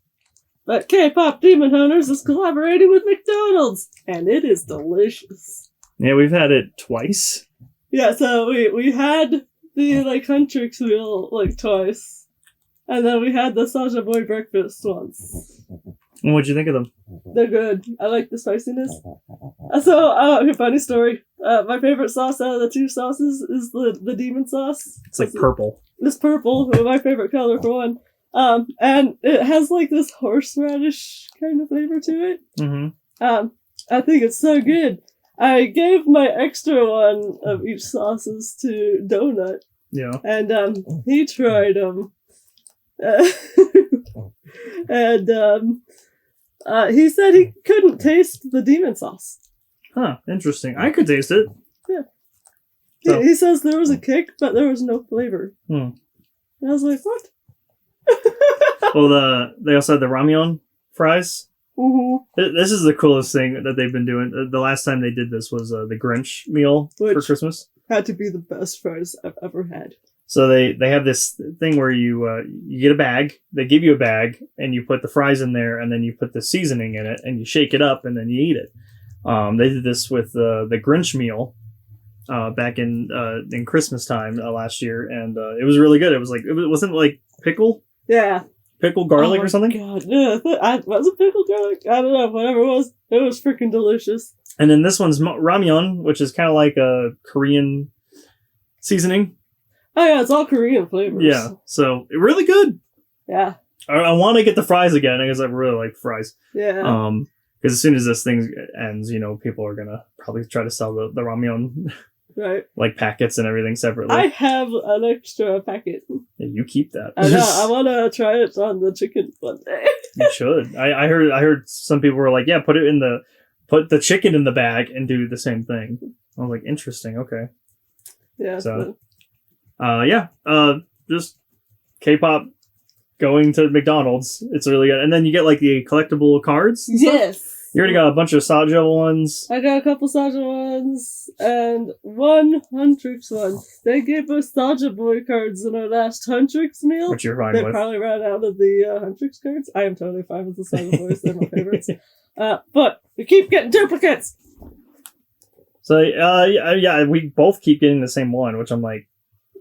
But K-pop Demon Hunters is collaborating with McDonald's, and it is delicious. Yeah, we've had it twice. Yeah, so we had the like Huntrix wheel like twice, and then we had the Saja Boy breakfast once. And what'd you think of them? They're good. I like the spiciness. So, funny story. My favorite sauce out of the two sauces is the demon sauce. It's like purple. It's purple, my favorite color for one. And it has like this horseradish kind of flavor to it. I think it's so good. I gave my extra one of each sauces to Donut. Yeah. And he tried them. And he said he couldn't taste the demon sauce. Huh, interesting. I could taste it. Yeah. So. He says there was a kick, but there was no flavor. And I was like, what? Well, they also had the ramyeon fries. This is the coolest thing that they've been doing. The last time they did this was the Grinch meal for Christmas. Had to be the best fries I've ever had. So they have this thing where you get a bag. They give you a bag, and you put the fries in there, and then you put the seasoning in it, and you shake it up, and then you eat it. They did this with the Grinch meal back in Christmas time last year, and it was really good. It wasn't like pickle. Yeah. Pickle garlic or something? God, yeah. Was it pickle garlic? I don't know. Whatever it was freaking delicious. And then this one's ramyeon, which is kind of like a Korean seasoning. Oh yeah, it's all Korean flavors. Yeah, so really good. Yeah. I want to get the fries again because I really like fries. Yeah. Because as soon as this thing ends, you know, people are gonna probably try to sell the ramyeon. Right. Like packets and everything separately. I have an extra packet. Yeah, you keep that. I know. I want to try it on the chicken one day. You should. I heard some people were like, yeah, put the chicken in the bag and do the same thing. I was like, interesting. Okay. Yeah. So, just K-pop going to McDonald's. It's really good. And then you get like the collectible cards. Yes. You already got a bunch of Sajo ones. I got a couple Saja ones and one Huntrix one. They gave us Saja Boy cards in our last Huntrix meal. Which you're fine they with. Probably ran out of the Huntrix cards. I am totally fine with the Saja Boys. They're my favorites. But we keep getting duplicates. So, we both keep getting the same one, which I'm like,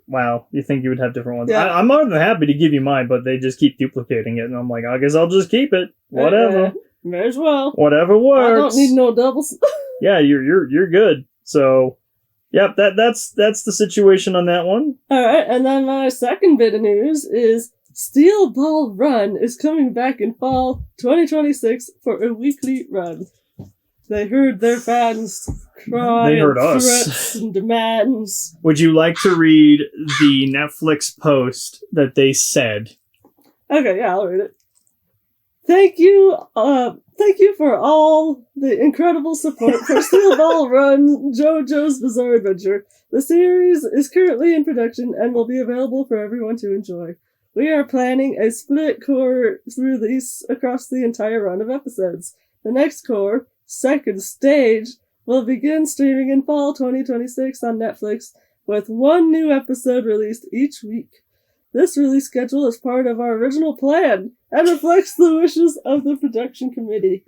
wow, you think you would have different ones. Yeah. I'm more than happy to give you mine, but they just keep duplicating it. And I'm like, I guess I'll just keep it. Whatever. May as well. Whatever works. I don't need no doubles. Yeah, you're good. So, yep, that's the situation on that one. Alright, and then my second bit of news is Steel Ball Run is coming back in fall 2026 for a weekly run. They heard their fans cry They heard and us. threats and demands. Would you like to read the Netflix post that they said? Okay, yeah, I'll read it. Thank you for all the incredible support for Steel Ball Run JoJo's Bizarre Adventure. The series is currently in production and will be available for everyone to enjoy. We are planning a split core release across the entire run of episodes. The next core, second stage, will begin streaming in fall 2026 on Netflix, with one new episode released each week. This release schedule is part of our original plan and reflects the wishes of the production committee.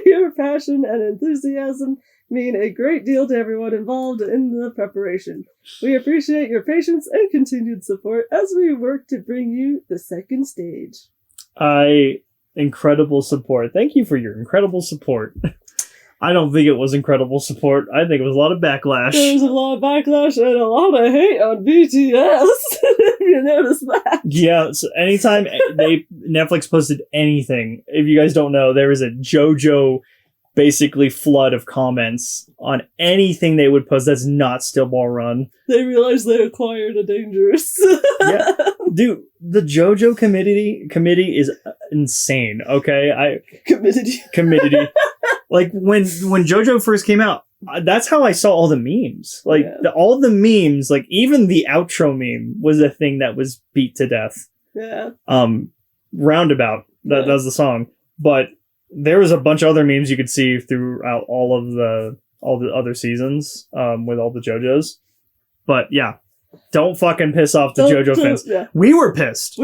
Your passion and enthusiasm mean a great deal to everyone involved in the preparation. We appreciate your patience and continued support as we work to bring you the second stage. Incredible support. Thank you for your incredible support. I don't think it was incredible support. I think it was a lot of backlash. There was a lot of backlash and a lot of hate on BTS. If you notice that. Yeah, so anytime Netflix posted anything, if you guys don't know, there was a JoJo basically flood of comments on anything they would post that's not Steel Ball Run. They realized they acquired a dangerous. Yeah. Dude, the JoJo committee is insane, okay? Committee. Like, when JoJo first came out, that's how I saw all the memes. Like, all the memes, like, even the outro meme was a thing that was beat to death. Yeah. Roundabout. That was the song. But there was a bunch of other memes you could see throughout all the other seasons, with all the JoJos. But, yeah. Don't fucking piss off the JoJo fans. Yeah. We were pissed.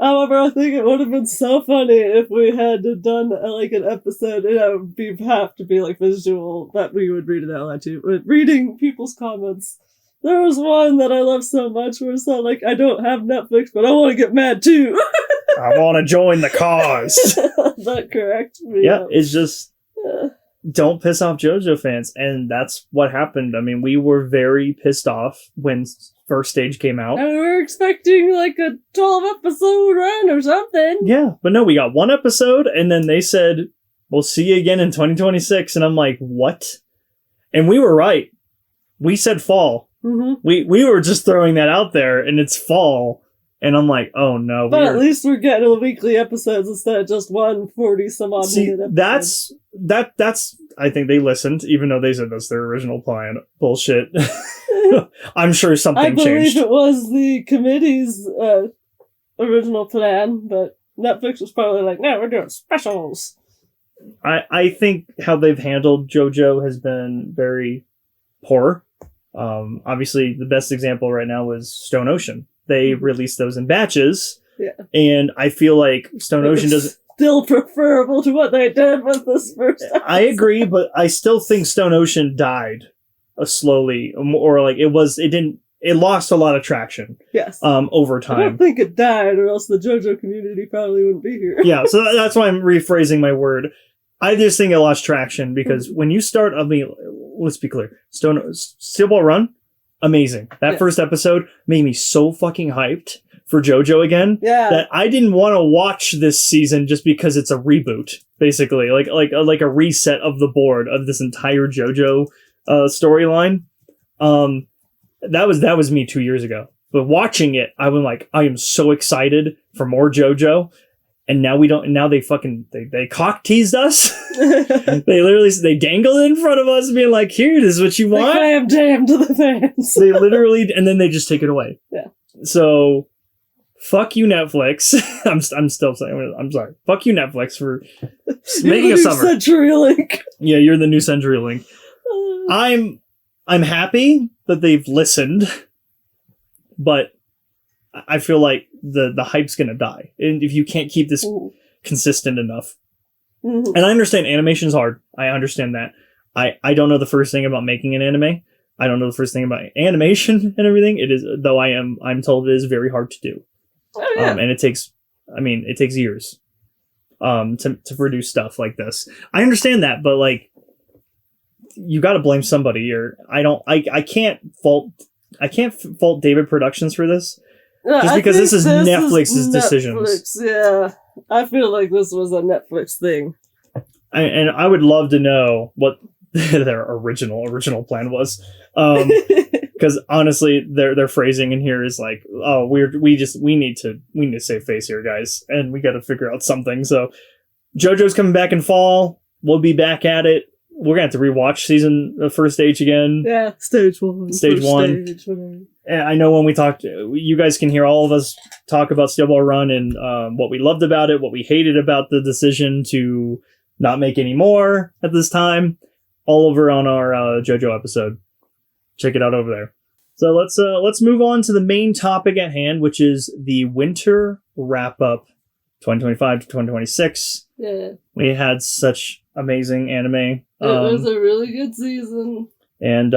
However, I think it would have been so funny if we had done like an episode, and it would have to be like visual that we would read it out loud too. But reading people's comments, there was one that I love so much where it's not like, I don't have Netflix, but I want to get mad too. I want to join the cause. Is that correct? Yeah, it's just. Don't piss off JoJo fans, and that's what happened. I mean, we were very pissed off when first stage came out. And we were expecting like a 12-episode run or something. Yeah, but no, we got one episode, and then they said, we'll see you again in 2026, and I'm like, what? And we were right. We said fall. Mm-hmm. We were just throwing that out there, and it's fall. And I'm like, oh no. But at least we're getting a weekly episodes instead of just 140 some odd minute episode. That's I think they listened, even though they said that's their original plan. Bullshit. I'm sure something changed. I believe it was the committee's original plan, but Netflix was probably like, no, we're doing specials. I think how they've handled JoJo has been very poor. Obviously, the best example right now was Stone Ocean. They released those in batches, and I feel like Stone Ocean doesn't... Still preferable to what they did with this first episode. I agree, but I still think Stone Ocean died slowly, or like it lost a lot of traction. Yes. Over time. I don't think it died, or else the JoJo community probably wouldn't be here. Yeah, so that's why I'm rephrasing my word. I just think it lost traction because when you start, I mean, let's be clear, Steel Ball Run, amazing. That first episode made me so fucking hyped for JoJo again that I didn't want to watch this season just because it's a reboot, basically, like a reset of the board of this entire JoJo storyline. That was me 2 years ago, but watching it, I was like, I am so excited for more JoJo. And now we don't. And now they cock teased us. they dangled it in front of us, being like, "Here, this is what you want." I am damned to the fans. They literally, and then they just take it away. Yeah. So, fuck you, Netflix. I'm still saying, I'm sorry. Fuck you, Netflix, for making a summer. CenturyLink. Yeah, you're the new CenturyLink. I'm happy that they've listened, but I feel like the hype's gonna die, and if you can't keep this consistent enough. Mm-hmm. And I understand animation's hard. I understand that. I don't know the first thing about making an anime. I don't know the first thing about animation and everything. It is, though I'm told it is very hard to do. Oh, yeah. And it takes years to produce stuff like this. I understand that, but like, you got to blame somebody, or I can't fault David Productions for this. Just because this is Netflix's decisions. Yeah, I feel like this was a Netflix thing. And I would love to know what their original plan was. Because honestly, their phrasing in here is like, oh, we need to save face here, guys, and we got to figure out something. So JoJo's coming back in fall. We'll be back at it. We're gonna have to rewatch the first stage again. Yeah, stage one. And I know when we talked, you guys can hear all of us talk about Steel Ball Run and what we loved about it, what we hated about the decision to not make any more at this time. All over on our JoJo episode. Check it out over there. So let's move on to the main topic at hand, which is the winter wrap up, 2025 to 2026. Yeah, we had such amazing anime. It was a really good season, and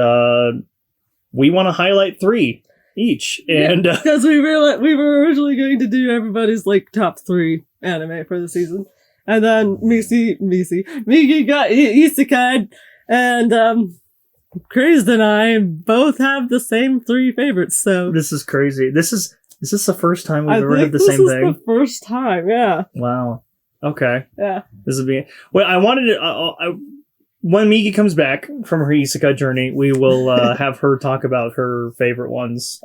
we want to highlight 3 each. And because we were originally going to do everybody's like top 3 anime for the season, and then Miki got isekai, and Crazed and I both have the same 3 favorites. So this is crazy. Is this the first time we've ever had the same thing? This is the first time, yeah. Wow. Okay. Yeah. This will be. Well, I wanted to. When Miki comes back from her isekai journey, we will have her talk about her favorite ones.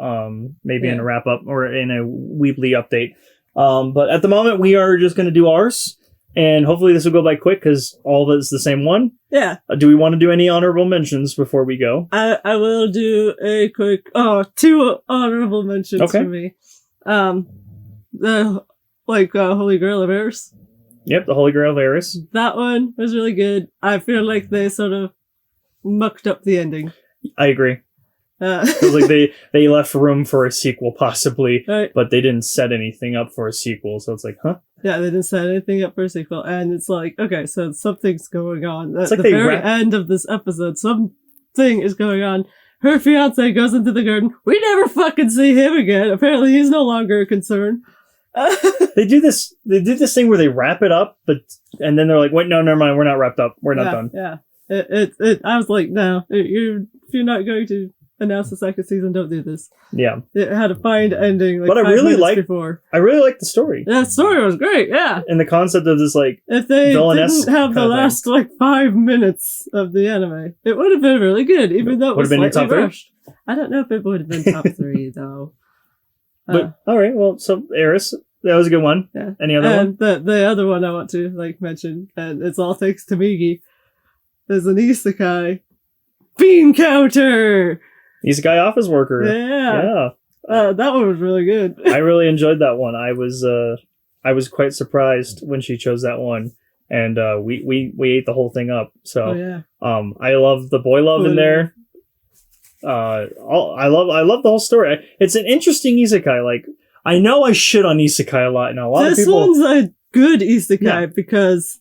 Maybe in a wrap up or in a weekly update. But at the moment, we are just going to do ours. And hopefully this will go by quick because all of it is the same one. Yeah. Do we want to do any honorable mentions before we go? I will do a quick 2 honorable mentions for me. The Holy Grail of Eris. Yep, the Holy Grail of Eris. That one was really good. I feel like they sort of mucked up the ending. I agree. It was like they left room for a sequel possibly, right. But they didn't set anything up for a sequel. So it's like, huh? Yeah, they didn't set anything up for a sequel, and it's like, okay, so something's going on. It's at like the very end of this episode, something is going on. Her fiance goes into the garden. We never fucking see him again. Apparently, he's no longer a concern. They do this thing where they wrap it up, and then they're like, wait, no, never mind. We're not wrapped up. We're not done. Yeah. I was like, no, if you're not going to announce the second season, don't do this. Yeah. It had a fine ending. But I really liked the story. That story was great. Yeah. And the concept of this if they didn't have the last 5 minutes of the anime, it would have been really good. Even though it was slightly rushed. I don't know if it would have been top 3 though. But all right, well, so Eris, that was a good one. Yeah. Any other one? The other one I want to mention, and it's all thanks to Migi. There's an isekai bean counter. Isekai office worker. Yeah. That one was really good. I really enjoyed that one. I was quite surprised when she chose that one, and we ate the whole thing up. So I love the boy love in there. I love the whole story. It's an interesting isekai. Like, I know I shit on isekai a lot, and a lot of people. This one's a good isekai because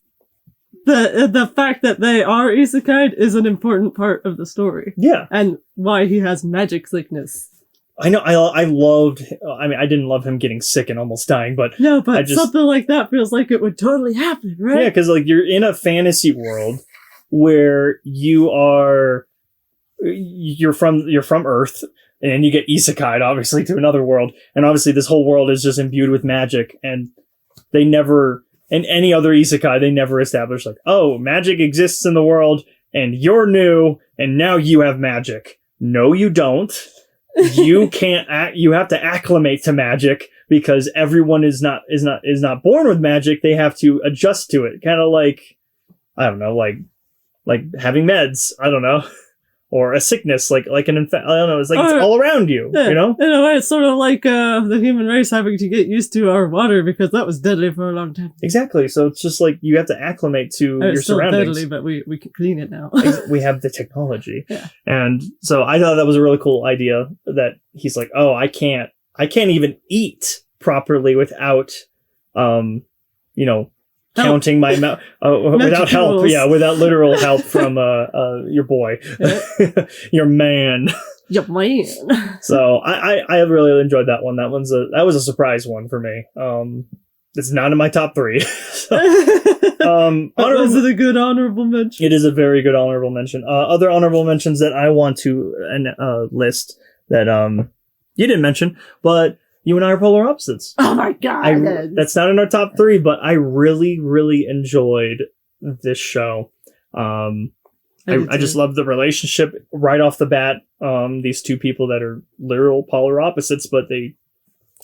the fact that they are isekai is an important part of the story. Yeah, and why he has magic sickness. I know. I loved. I mean, I didn't love him getting sick and almost dying, but something like that feels like it would totally happen, right? Yeah, because like you're in a fantasy world where you're from Earth, and you get isekai'd obviously to another world, and obviously this whole world is just imbued with magic, and they never, in any other isekai, they never establish like, oh, magic exists in the world, and you're new, and now you have magic. No, you don't. You can't. You have to acclimate to magic because everyone is not born with magic. They have to adjust to it. Kind of like, I don't know, like having meds. I don't know. Or a sickness, like an I don't know, it's like it's all around you, you know? In a way, it's sort of like the human race having to get used to our water because that was deadly for a long time. Exactly. So it's just like you have to acclimate to your it's still surroundings. Deadly, but we can clean it now. We have the technology. Yeah. And so I thought that was a really cool idea that he's like, oh, I can't even eat properly without, counting my mouth without help. Yeah, without literal help from your boy, your man. Your man. So I really enjoyed that one. That was a surprise one for me. It's not in my top 3. So, is it a good honorable mention? It is a very good honorable mention. Other honorable mentions that I want to list that you didn't mention, but you and I are polar opposites. Oh my god! That's not in our top 3, but I really, really enjoyed this show. I just love the relationship right off the bat. These two people that are literal polar opposites, but they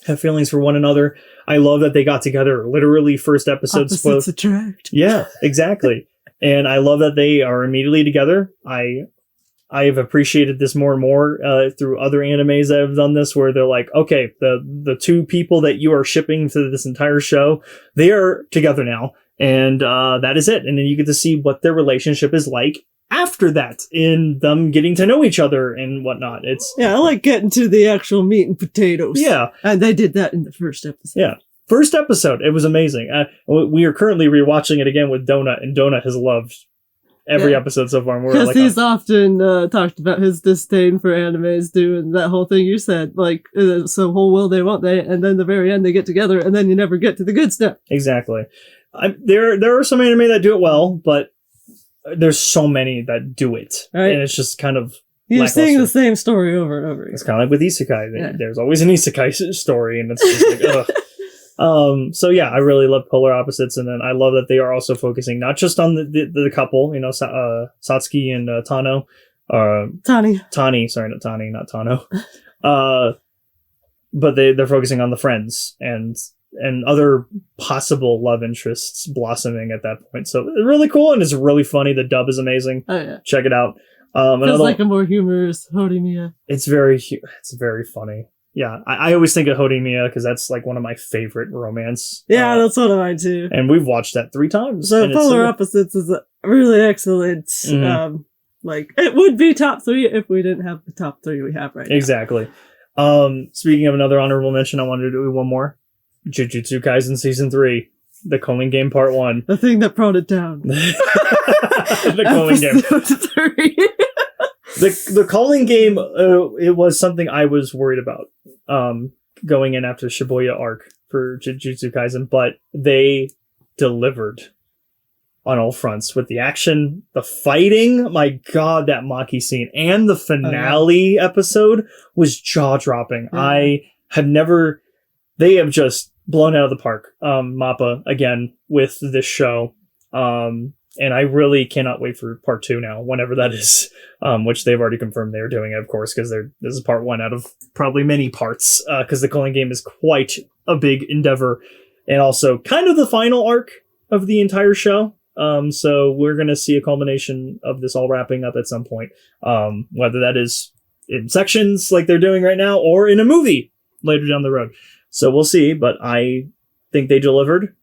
have feelings for one another. I love that they got together literally first episode. Opposites attract. Yeah, exactly. And I love that they are immediately together. I have appreciated this more and more through other animes that have done this, where they're like, okay, the two people that you are shipping to this entire show, they are together now, and that is it. And then you get to see what their relationship is like after that, in them getting to know each other and whatnot. I like getting to the actual meat and potatoes. Yeah, and they did that in the first episode. Yeah. First episode, it was amazing. We are currently rewatching it again with Donut, and Donut has loved every episode so far. Because he's often talked about his disdain for animes, doing that whole thing you said, like, so whole will they, won't they, and then the very end they get together, and then you never get to the good stuff. Exactly. There are some anime that do it well, but there's so many that do it, right? And it's just kind of you're seeing the same story over and over again. It's kind of like with isekai. Yeah. There's always an isekai story, and it's just like, ugh. So yeah, I really love Polar Opposites, and then I love that they are also focusing not just on the couple, you know, Satsuki and Tano, Tani, sorry, not Tani, not Tano, but they're focusing on the friends and other possible love interests blossoming at that point. So it's really cool, and it's really funny. The dub is amazing. Oh yeah, check it out. Feels like a more humorous Horimiya. It's very funny. Yeah, I always think of Horimiya because that's like one of my favorite romance. Yeah, that's one of mine too. And we've watched that 3 times. So Polar Opposites is really excellent. Mm-hmm. Like, it would be top 3 if we didn't have the top 3 we have right now. Exactly. Speaking of another honorable mention, I wanted to do one more. Jujutsu Kaisen Season 3. The Calling Game Part 1. The thing that brought it down. The Calling Game. 3. The Calling Game, it was something I was worried about going in after Shibuya arc for Jujutsu Kaisen, but they delivered on all fronts with the action, the fighting. My God, that Maki scene and the finale episode was jaw-dropping. I have never... They have just blown out of the park, MAPPA, again, with this show. And I really cannot wait for part 2 now, whenever that is, which they've already confirmed they're doing it, of course, because this is part 1 out of probably many parts, because the Calling Game is quite a big endeavor, and also kind of the final arc of the entire show. So we're going to see a culmination of this all wrapping up at some point, whether that is in sections like they're doing right now, or in a movie later down the road. So we'll see, but I think they delivered.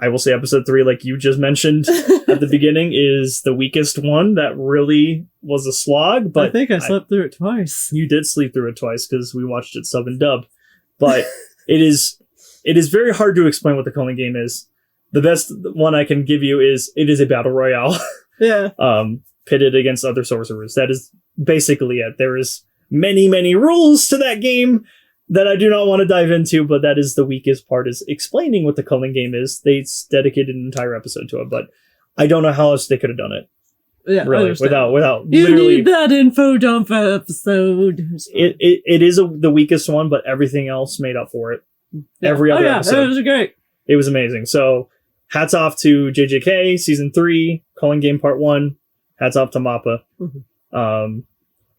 I will say episode 3, like you just mentioned at the beginning, is the weakest one. That really was a slog, but I think I slept through it twice. You did sleep through it twice because we watched it sub and dub. But it is very hard to explain what the Calling Game is. The best one I can give you is it is a battle royale. Yeah. Pitted against other sorcerers. That is basically it. There is many, many rules to that game that I do not want to dive into, but that is the weakest part, is explaining what the Calling Game is. They dedicated an entire episode to it, but I don't know how else they could have done it. Yeah, really, without you literally... need that info dump episode. It is the weakest one, but everything else made up for it. Yeah. Every other episode. It was great. It was amazing. So hats off to JJK Season 3, Calling Game Part 1. Hats off to MAPPA. Mm-hmm.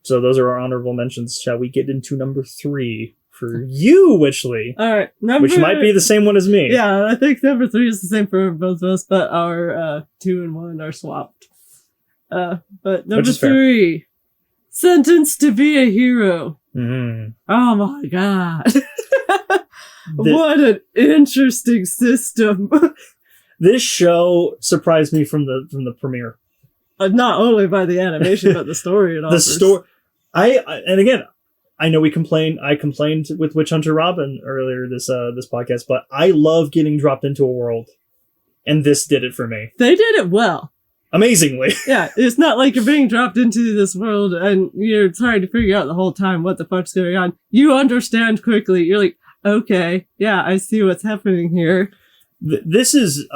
So those are our honorable mentions. Shall we get into number 3? For you, Witchley. All right. Which might be the same one as me. Yeah, I think number 3 is the same for both of us, but our 2 and 1 are swapped. But number 3, Sentenced to be a Hero. Mm-hmm. Oh my God. What an interesting system. This show surprised me from the premiere. Not only by the animation, but the story it offers. The story. And again, I know I complained with Witch Hunter Robin earlier this podcast, but I love getting dropped into a world, and this did it for me. They did it well. Amazingly. Yeah, it's not like you're being dropped into this world and you're trying to figure out the whole time what the fuck's going on. You understand quickly. You're like, okay, yeah, I see what's happening here. This is,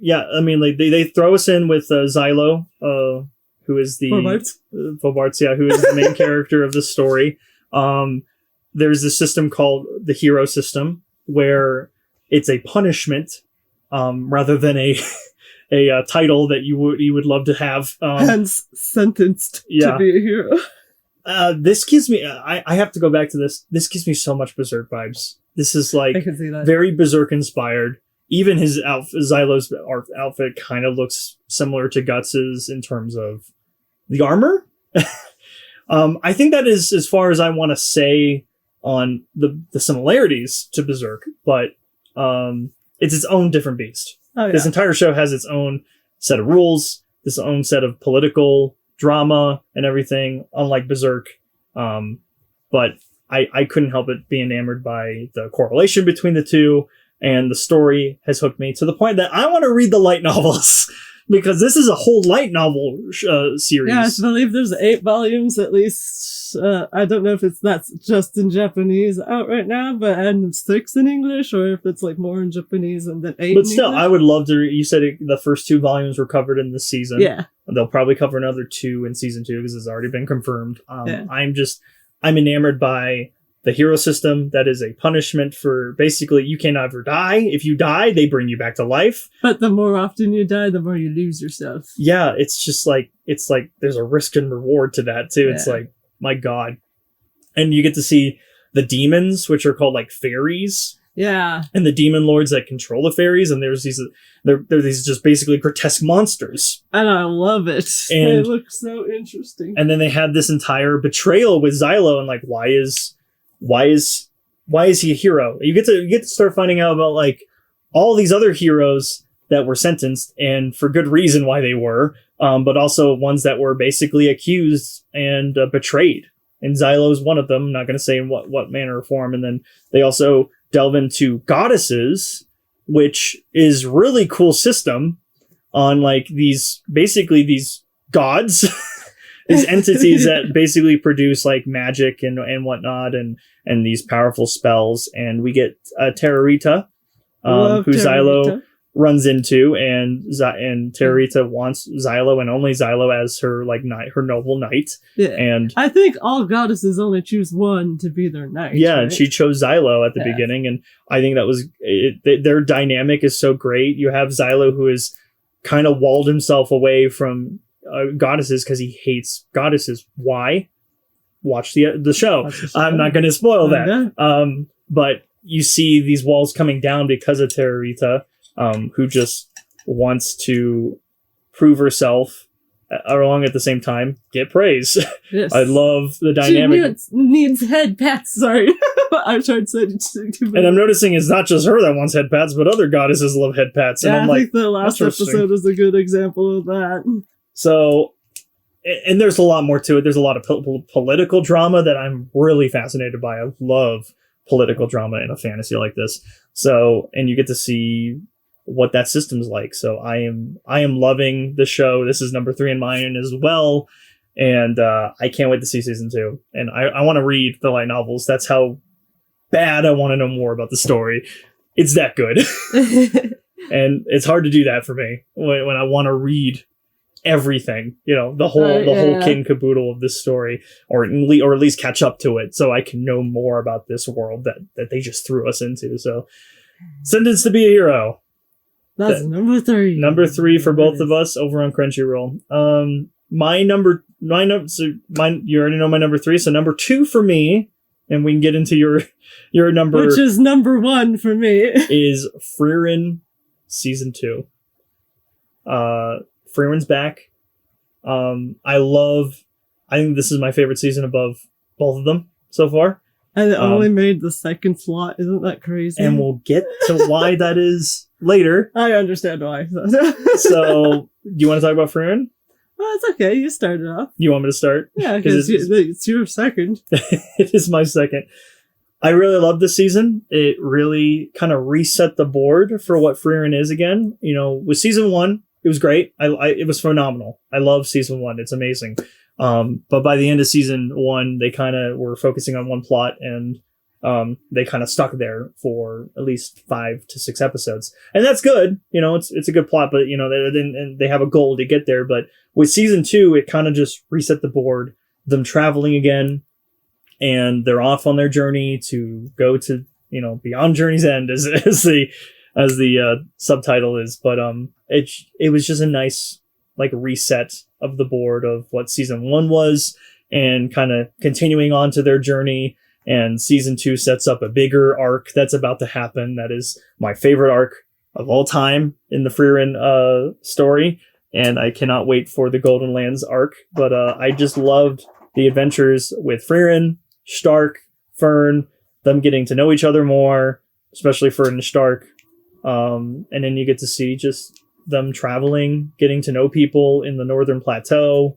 yeah, I mean, like they throw us in with Xylo, who is the Fobarts, yeah, who is the main character of the story. There's this system called the hero system, where it's a punishment rather than a title that you would love to have. Hence, sentenced to be a hero. This gives me. I have to go back to this. This gives me so much Berserk vibes. This is like I can see that. very Berserk inspired. Even his Xylo's outfit kind of looks similar to Guts's in terms of the armor. I think that is as far as I want to say on the similarities to Berserk, but it's its own different beast. Oh, yeah. This entire show has its own set of rules, its own set of political drama and everything, unlike Berserk. But I couldn't help but be enamored by the correlation between the two, and the story has hooked me to the point that I want to read the light novels. Because this is a whole light novel series. Yeah, I believe there's 8 volumes at least. I don't know if that's just in Japanese out right now, and 6 in English, or if it's like more in Japanese and then 8 But in still, English. I would love to. You said the first 2 volumes were covered in this season. Yeah. They'll probably cover another 2 in season 2 because it's already been confirmed. Yeah. I'm enamored by the hero system that is a punishment for basically you can never die. If you die, they bring you back to life. But the more often you die, the more you lose yourself. Yeah, it's like there's a risk and reward to that too. Yeah. It's like, my God. And you get to see the demons, which are called like fairies. Yeah. And the demon lords that control the fairies, and there's they're these just basically grotesque monsters. And I love it. And they look so interesting. And then they had this entire betrayal with Xylo, and like, why is he a hero? You get to start finding out about like all these other heroes that were sentenced, and for good reason why they were, but also ones that were basically accused and betrayed. And Xylo is one of them. I'm not going to say in what manner or form. And then they also delve into goddesses, which is really cool system on like these gods, these entities that basically produce like magic and whatnot, and these powerful spells. And we get Terrorita, who Xylo runs into, and Terrorita wants Xylo and only Xylo as her like knight, her noble knight. Yeah. And I think all goddesses only choose one to be their knight. Yeah, right? and she chose Xylo at the beginning, and I think that was their dynamic is so great. You have Xylo, who is kind of walled himself away from goddesses because he hates goddesses. Why? Watch the show. I'm not going to spoil that. But you see these walls coming down because of Terrorita, who just wants to prove herself, along at the same time get praise. Yes. I love the dynamic. She needs head pats. Sorry, I tried to say it too bad. And I'm noticing it's not just her that wants head pats, but other goddesses love head pats. And Yeah, I'm I like, think the last episode is a good example of that. So, and there's a lot more to it. There's a lot of political drama that I'm really fascinated by. I love political drama in a fantasy like this. So, and you get to see what that system's like. So I am loving the show. This is number 3 in mine as well. And I can't wait to see season 2. And I want to read the light novels. That's how bad I want to know more about the story. It's that good. And it's hard to do that for me when I want to read everything, the whole kit and caboodle of this story, or at least catch up to it so I can know more about this world that they just threw us into. So, Sentenced to be a Hero. That's number 3. Number 3 for both of us over on Crunchyroll. You already know my number 3. So number 2 for me, and we can get into your number, which is number 1 for me, is Frieren season 2. Frieren's back. I think this is my favorite season above both of them so far. And it only made the second slot. Isn't that crazy? And we'll get to why that is later. I understand why. So, do you want to talk about Frieren? Well, it's okay. You started off. You want me to start? Yeah, because it's your second. It is my second. I really love this season. It really kind of reset the board for what Frieren is again. With season 1, it was great. It was phenomenal. I love season 1. It's amazing. But by the end of season 1, they kind of were focusing on one plot, and they kind of stuck there for at least 5 to 6 episodes. And that's good. It's a good plot, but they have a goal to get there. But with season 2, it kind of just reset the board, them traveling again, and they're off on their journey to go to, Beyond Journey's End, as as the subtitle is. But it was just a nice like reset of the board of what season 1 was, and kind of continuing on to their journey. And season 2 sets up a bigger arc that's about to happen. That is my favorite arc of all time in the Frieren story. And I cannot wait for the Golden Lands arc. But I just loved the adventures with Frieren, Stark, Fern, them getting to know each other more, especially Fern and Stark. And then you get to see just them traveling, getting to know people in the Northern Plateau,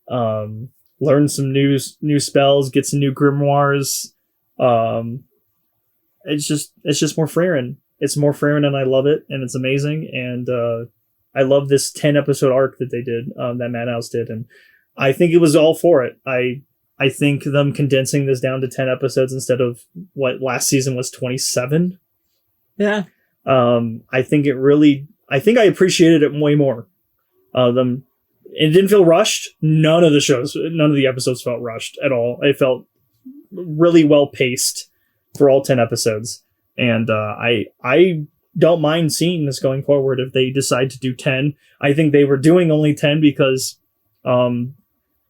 learn some new spells, get some new grimoires. It's just more Frieren. It's more Frieren, and I love it, and it's amazing. And I love this 10 episode arc that they did, that Madhouse did, and I think it was all for it. I think them condensing this down to 10 episodes instead of what last season was 27. Yeah. I think I appreciated it way more. It didn't feel rushed. None of the episodes felt rushed at all. It felt really well paced for all 10 episodes. And I don't mind seeing this going forward if they decide to do 10. I think they were doing only 10 because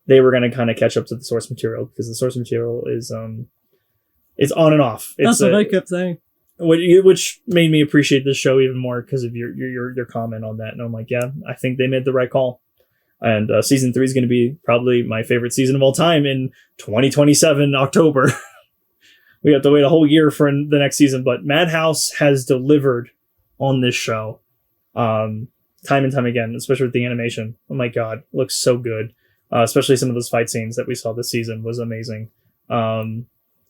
they were going to kind of catch up to the source material, because the source material is it's on and off. That's what I kept saying. Which made me appreciate this show even more because of your comment on that. And I'm like, yeah, I think they made the right call. And season 3 is going to be probably my favorite season of all time in 2027 October. We have to wait a whole year for the next season, but Madhouse has delivered on this show time and time again, especially with the animation. Oh my God, it looks so good. Especially some of those fight scenes that we saw this season was amazing.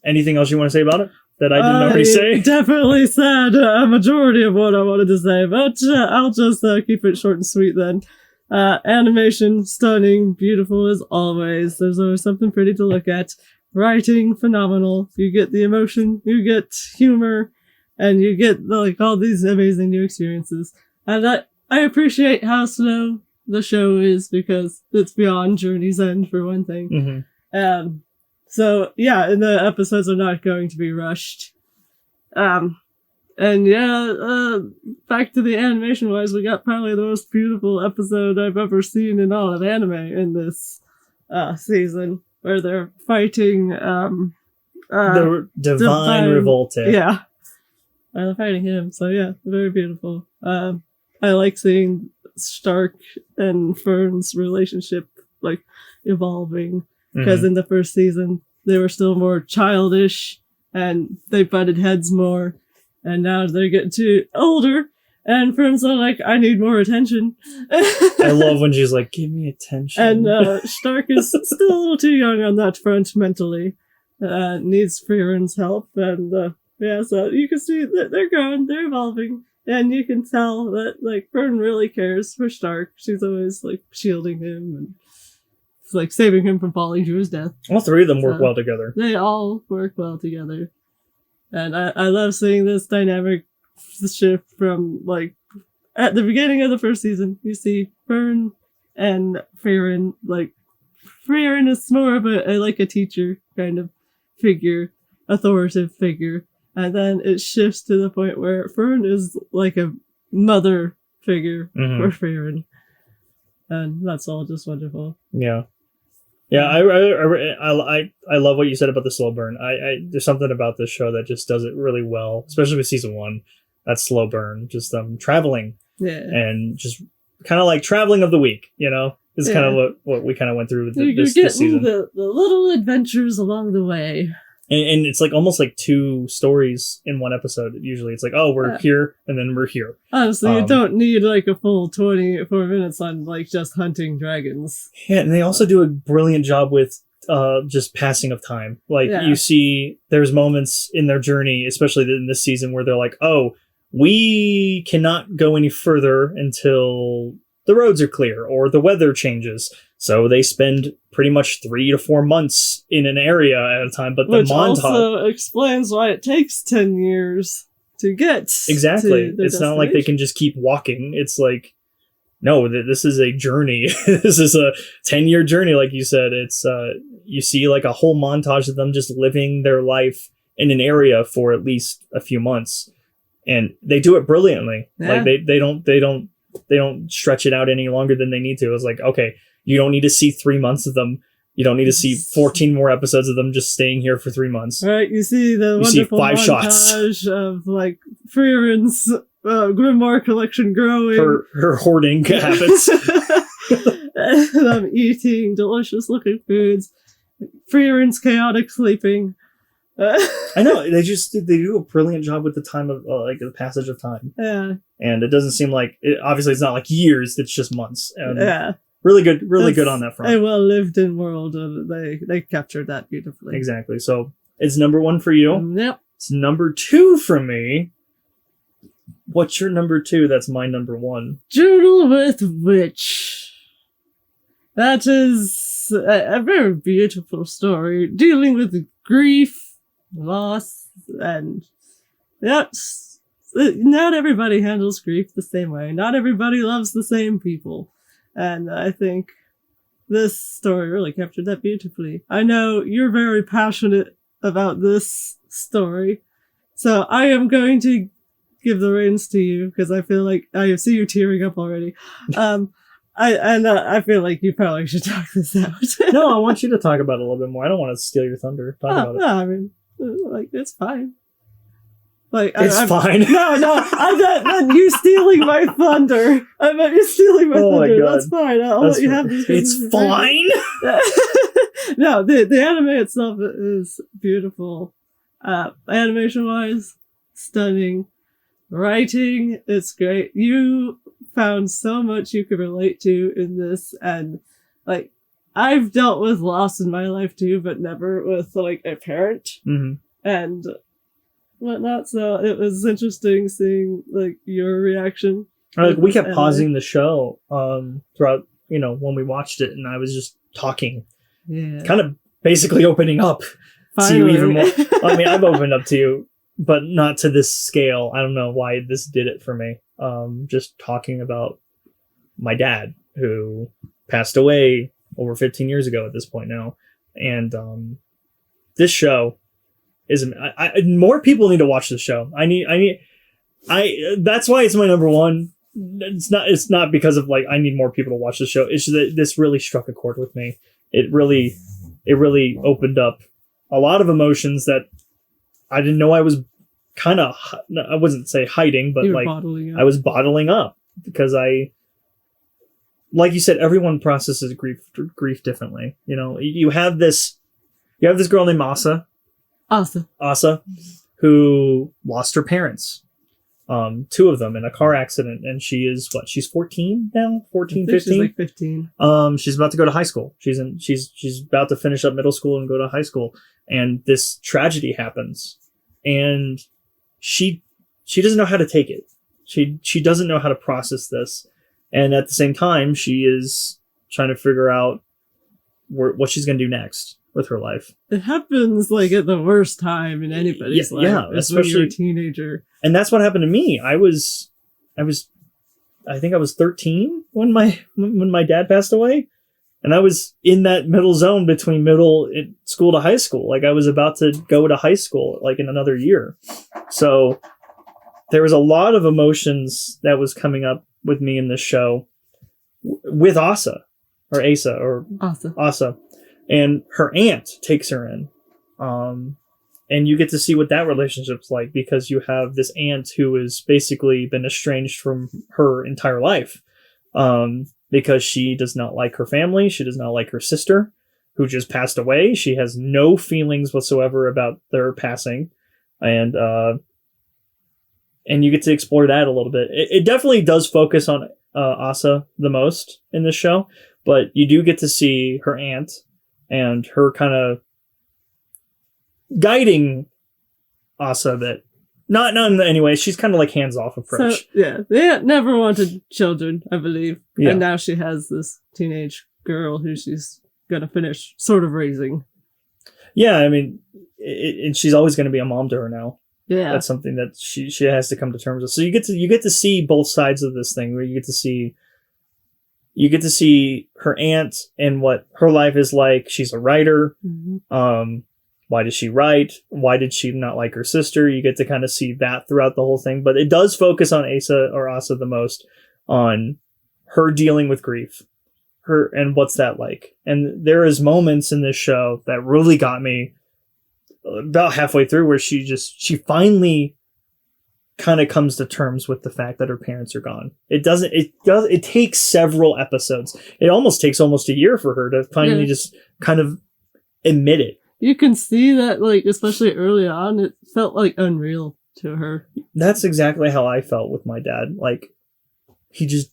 Anything else you want to say about it that I didn't already say? Definitely said a majority of what I wanted to say, but I'll just keep it short and sweet then. Animation, stunning, beautiful as always. There's always something pretty to look at. Writing, phenomenal. You get the emotion, you get humor, and you get like all these amazing new experiences. And I appreciate how slow the show is, because it's beyond Journey's End for one thing. Mm-hmm. So yeah, and the episodes are not going to be rushed. And yeah, back to the animation wise, we got probably the most beautiful episode I've ever seen in all of anime in this season, where they're fighting the Divine Revolte. Yeah. They're fighting him, so yeah, very beautiful. I like seeing Stark and Fern's relationship like evolving, because in the first season they were still more childish and they butted heads more, and now they're getting too older and Fern's like, I need more attention. I love when she's like, give me attention. And Stark is still a little too young on that front mentally, needs Frieren's help, and yeah, so you can see that they're growing, they're evolving. And you can tell that, like, Fern really cares for Stark. She's always, like, shielding him and, like, saving him from falling to his death. All three of them work well together. They all work well together. And I love seeing this dynamic shift from, like, at the beginning of the first season, you see Fern and Frieren. Like, Frieren is more of a teacher kind of figure, authoritative figure. And then it shifts to the point where Fern is like a mother figure for Frieren. And that's all just wonderful. Yeah. Yeah, I love what you said about the slow burn. There's something about this show that just does it really well, especially with season 1. That slow burn, just traveling. Yeah. And just kind of like traveling of the week, you know? Is kind of what we kind of went through with this season. The little adventures along the way. And it's like almost like 2 stories in one episode. Usually it's like, oh, we're here and then we're here. Honestly, you don't need like a full 24 minutes on like just hunting dragons. Yeah, and they also do a brilliant job with just passing of time. Like you see there's moments in their journey, especially in this season, where they're like, oh, we cannot go any further until the roads are clear or the weather changes. So they spend pretty much 3 to 4 months in an area at a time. But which the montage also explains why it takes 10 years to get exactly. It's not like they can just keep walking. It's like, no, this is a journey. This is a 10-year journey, like you said. It's you see like a whole montage of them just living their life in an area for at least a few months. and they do it brilliantly. Yeah. Like they don't stretch it out any longer than they need to. It's like, okay, you don't need to see 3 months of them. You don't need to see 14 more episodes of them just staying here for 3 months. Right, you see the wonderful 5 montage shots of like Freeren's grimoire collection growing. Her hoarding habits. Them eating delicious looking foods. Freeren's chaotic sleeping. I know they do a brilliant job with the time of like the passage of time. Yeah, and it doesn't seem like obviously it's not like years; it's just months. And yeah, really good on that front. A well lived in world, and they captured that beautifully. Exactly. So it's number 1 for you. Yep. It's number 2 for me. What's your number 2? That's my number 1. Journal with Witch. That is a very beautiful story dealing with grief, loss, and yes, not everybody handles grief the same way. Not everybody loves the same people. And I think this story really captured that beautifully. I know you're very passionate about this story, so I am going to give the reins to you because I feel like I see you tearing up already. I feel like you probably should talk this out. No, I want you to talk about it a little bit more. I don't want to steal your thunder. Talk about it. No, I mean, like, it's fine. Like, it's fine. No, I meant you stealing my thunder. I meant you stealing my thunder. My God. That's fine. I'll let you have this. It's fine. No, the anime itself is beautiful. Animation wise, stunning. Writing, it's great. You found so much you could relate to in this, and like I've dealt with loss in my life too, but never with like a parent and whatnot. So it was interesting seeing like your reaction. Like we kept pausing the show throughout, when we watched it, and I was just talking, kind of basically opening up to you even more. I mean, I've opened up to you, but not to this scale. I don't know why this did it for me. Just talking about my dad, who passed away over 15 years ago at this point now. And this show is... more people need to watch this show. That's why it's my number 1. It's not because of like I need more people to watch the show. It's just that this really struck a chord with me. It really opened up a lot of emotions that I didn't know I was I wouldn't say hiding, but like I was bottling up because like you said, everyone processes grief differently. You have this girl named Asa, who lost her parents, 2 of them in a car accident, and she's 14 now, 14, 15. She's like 15. She's about to go to high school. She's about to finish up middle school and go to high school, and this tragedy happens, and she doesn't know how to take it. She doesn't know how to process this, and at the same time, she is trying to figure out what she's going to do next with her life. It happens like at the worst time in anybody's life. Yeah, especially when you're a teenager. And that's what happened to me. I think I was 13 when my dad passed away, and I was in that middle zone between middle school to high school. Like I was about to go to high school like in another year. So there was a lot of emotions that was coming up with me in this show with Asa. And her aunt takes her in. And you get to see what that relationship's like, because you have this aunt who has basically been estranged from her entire life. Because she does not like her family. She does not like her sister, who just passed away. She has no feelings whatsoever about their passing. And you get to explore that a little bit. It definitely does focus on Asa the most in this show, but you do get to see her aunt and her kind of guiding Asa a bit. Not in any way. She's kind of like hands-off approach. So, yeah, the aunt never wanted children, I believe. Yeah. And now she has this teenage girl who she's going to finish sort of raising. Yeah, I mean, and she's always going to be a mom to her now. Yeah. That's something that she has to come to terms with. So you get to see both sides of this thing, where you get to see her aunt and what her life is like. She's a writer. Mm-hmm. why does she write? Why did she not like her sister? You get to kind of see that throughout the whole thing, but it does focus on Asa the most, on her dealing with grief, her and what's that like. And there is moments in this show that really got me about halfway through where she finally kind of comes to terms with the fact that her parents are gone. It takes several episodes. It almost takes almost a year for her to finally just kind of admit it. You can see that, like, especially early on, it felt like unreal to her. That's exactly how I felt with my dad. Like, he's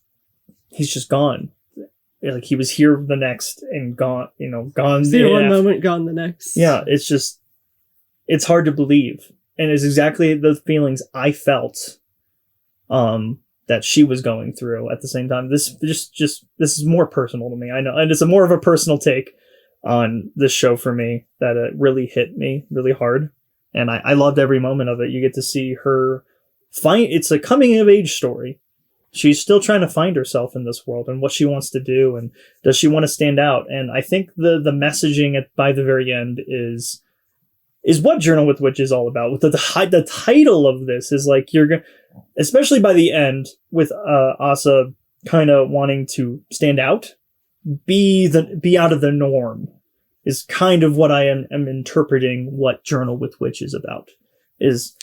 just gone. Like, he was here the next and gone, gone. See one moment, gone the next. Yeah, it's hard to believe. And it's exactly the feelings I felt that she was going through at the same time. This is more personal to me, I know. And it's a more of a personal take on this show for me, that it really hit me really hard. And I loved every moment of it. You get to see her it's a coming of age story. She's still trying to find herself in this world and what she wants to do, and does she want to stand out. And I think the messaging by the very end is what Journal with Witch is all about. With the title of this is like, especially by the end, with Asa kind of wanting to stand out, be out of the norm, is kind of what I am interpreting what Journal with Witch is about. Is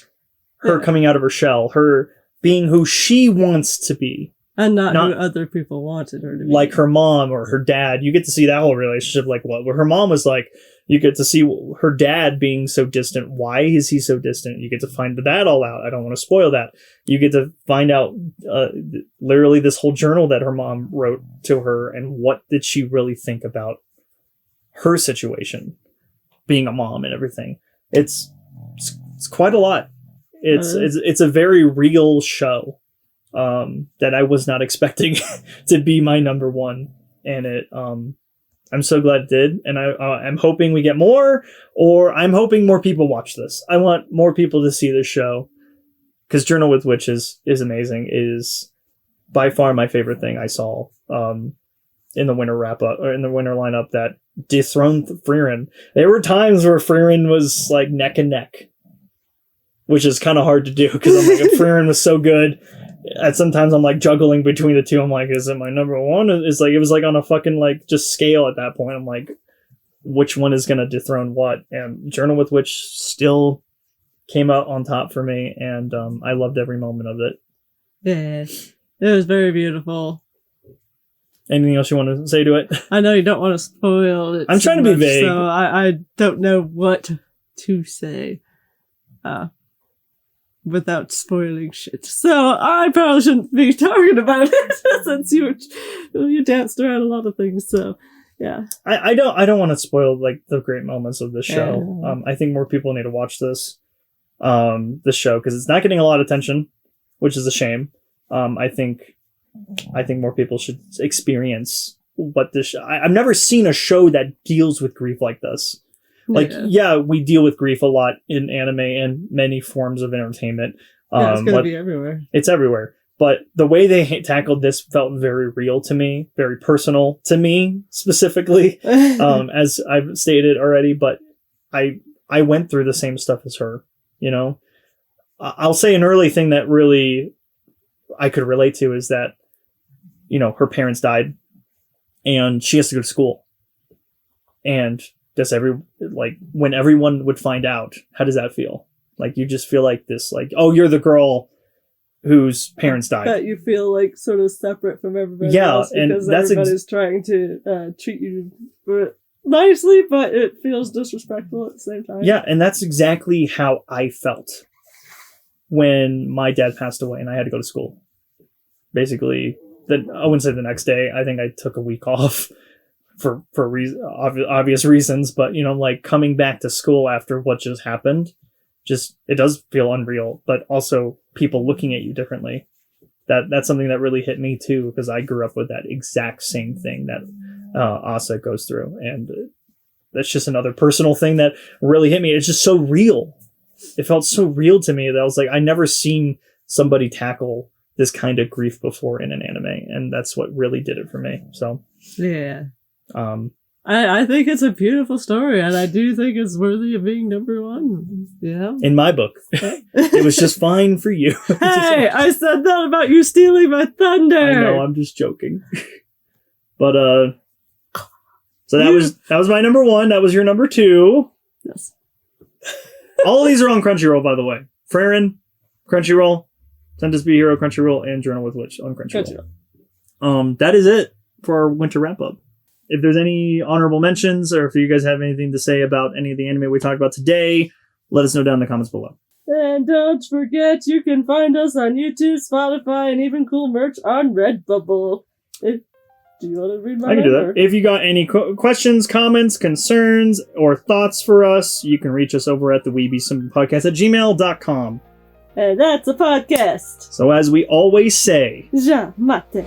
her coming out of her shell, her being who she wants to be. And not who other people wanted her to be. Like her mom or her dad. You get to see that whole relationship, like where her mom was like, you get to see her dad being so distant. Why is he so distant? You get to find that all out. I don't want to spoil that. You get to find out literally this whole journal that her mom wrote to her, and what did she really think about her situation, being a mom and everything. It's quite a lot. It's a very real show that I was not expecting to be my number one, and I'm so glad it did, and I'm hoping we get more, or I'm hoping more people watch this. I want more people to see this show, because Journal with Witch is amazing. It is by far my favorite thing I saw in the winter wrap up, or in the winter lineup, that dethroned Frieren. There were times where Frieren was like neck and neck, which is kind of hard to do, because I'm like, Frieren was so good. At sometimes I'm like juggling between the two. I'm like, is it my number one? It's like, it was like on a fucking like just scale at that point. I'm like, which one is going to dethrone what? And Journal with Witch still came out on top for me, and I loved every moment of it. Yeah, it was very beautiful. Anything else you want to say to it? I know you don't want to spoil it. I'm trying to be vague, so I don't know what to say. Without spoiling shit. So I probably shouldn't be talking about it since you danced around a lot of things. So yeah. I don't want to spoil like the great moments of this show. I think more people need to watch this show, because it's not getting a lot of attention, which is a shame. I think more people should experience what this I've never seen a show that deals with grief like this. Like, yeah, we deal with grief a lot in anime and many forms of entertainment. It's going to be everywhere. It's everywhere. But the way they tackled this felt very real to me, very personal to me specifically, as I've stated already. But I went through the same stuff as her, I'll say an early thing that really I could relate to is that, her parents died and she has to go to school. And when everyone would find out, how does that feel? Like, you just feel like this, like, oh, you're the girl whose parents died. That you feel like sort of separate from everybody else, because everybody's trying to treat you nicely, but it feels disrespectful at the same time. Yeah, and that's exactly how I felt when my dad passed away and I had to go to school. Basically, I wouldn't say the next day. I think I took a week off. For obvious reasons, but like coming back to school after what just happened, it does feel unreal, but also people looking at you differently. That's something that really hit me too, because I grew up with that exact same thing that Asa goes through, and that's just another personal thing that really hit me. It's just so real. It felt so real to me that I was like, I never seen somebody tackle this kind of grief before in an anime, and that's what really did it for me. So yeah. I think it's a beautiful story, and I do think it's worthy of being number one. Yeah. In my book. It was just fine for you. Hey, I said that about you stealing my thunder. I know, I'm just joking. But so that was my number one. That was your number two. Yes. All of these are on Crunchyroll, by the way. Freyrin, Crunchyroll, Send Us Be Hero, Crunchyroll, and Journal with Witch on Crunchyroll. That is it for our winter wrap up. If there's any honorable mentions, or if you guys have anything to say about any of the anime we talked about today, let us know down in the comments below. And don't forget, you can find us on YouTube, Spotify, and even cool merch on Redbubble. Do you want to read my I can number? do that. If you got any questions, comments, concerns, or thoughts for us, you can reach us over at the weebiesimpinpodcast@gmail.com. And that's a podcast. So as we always say, Ja mate.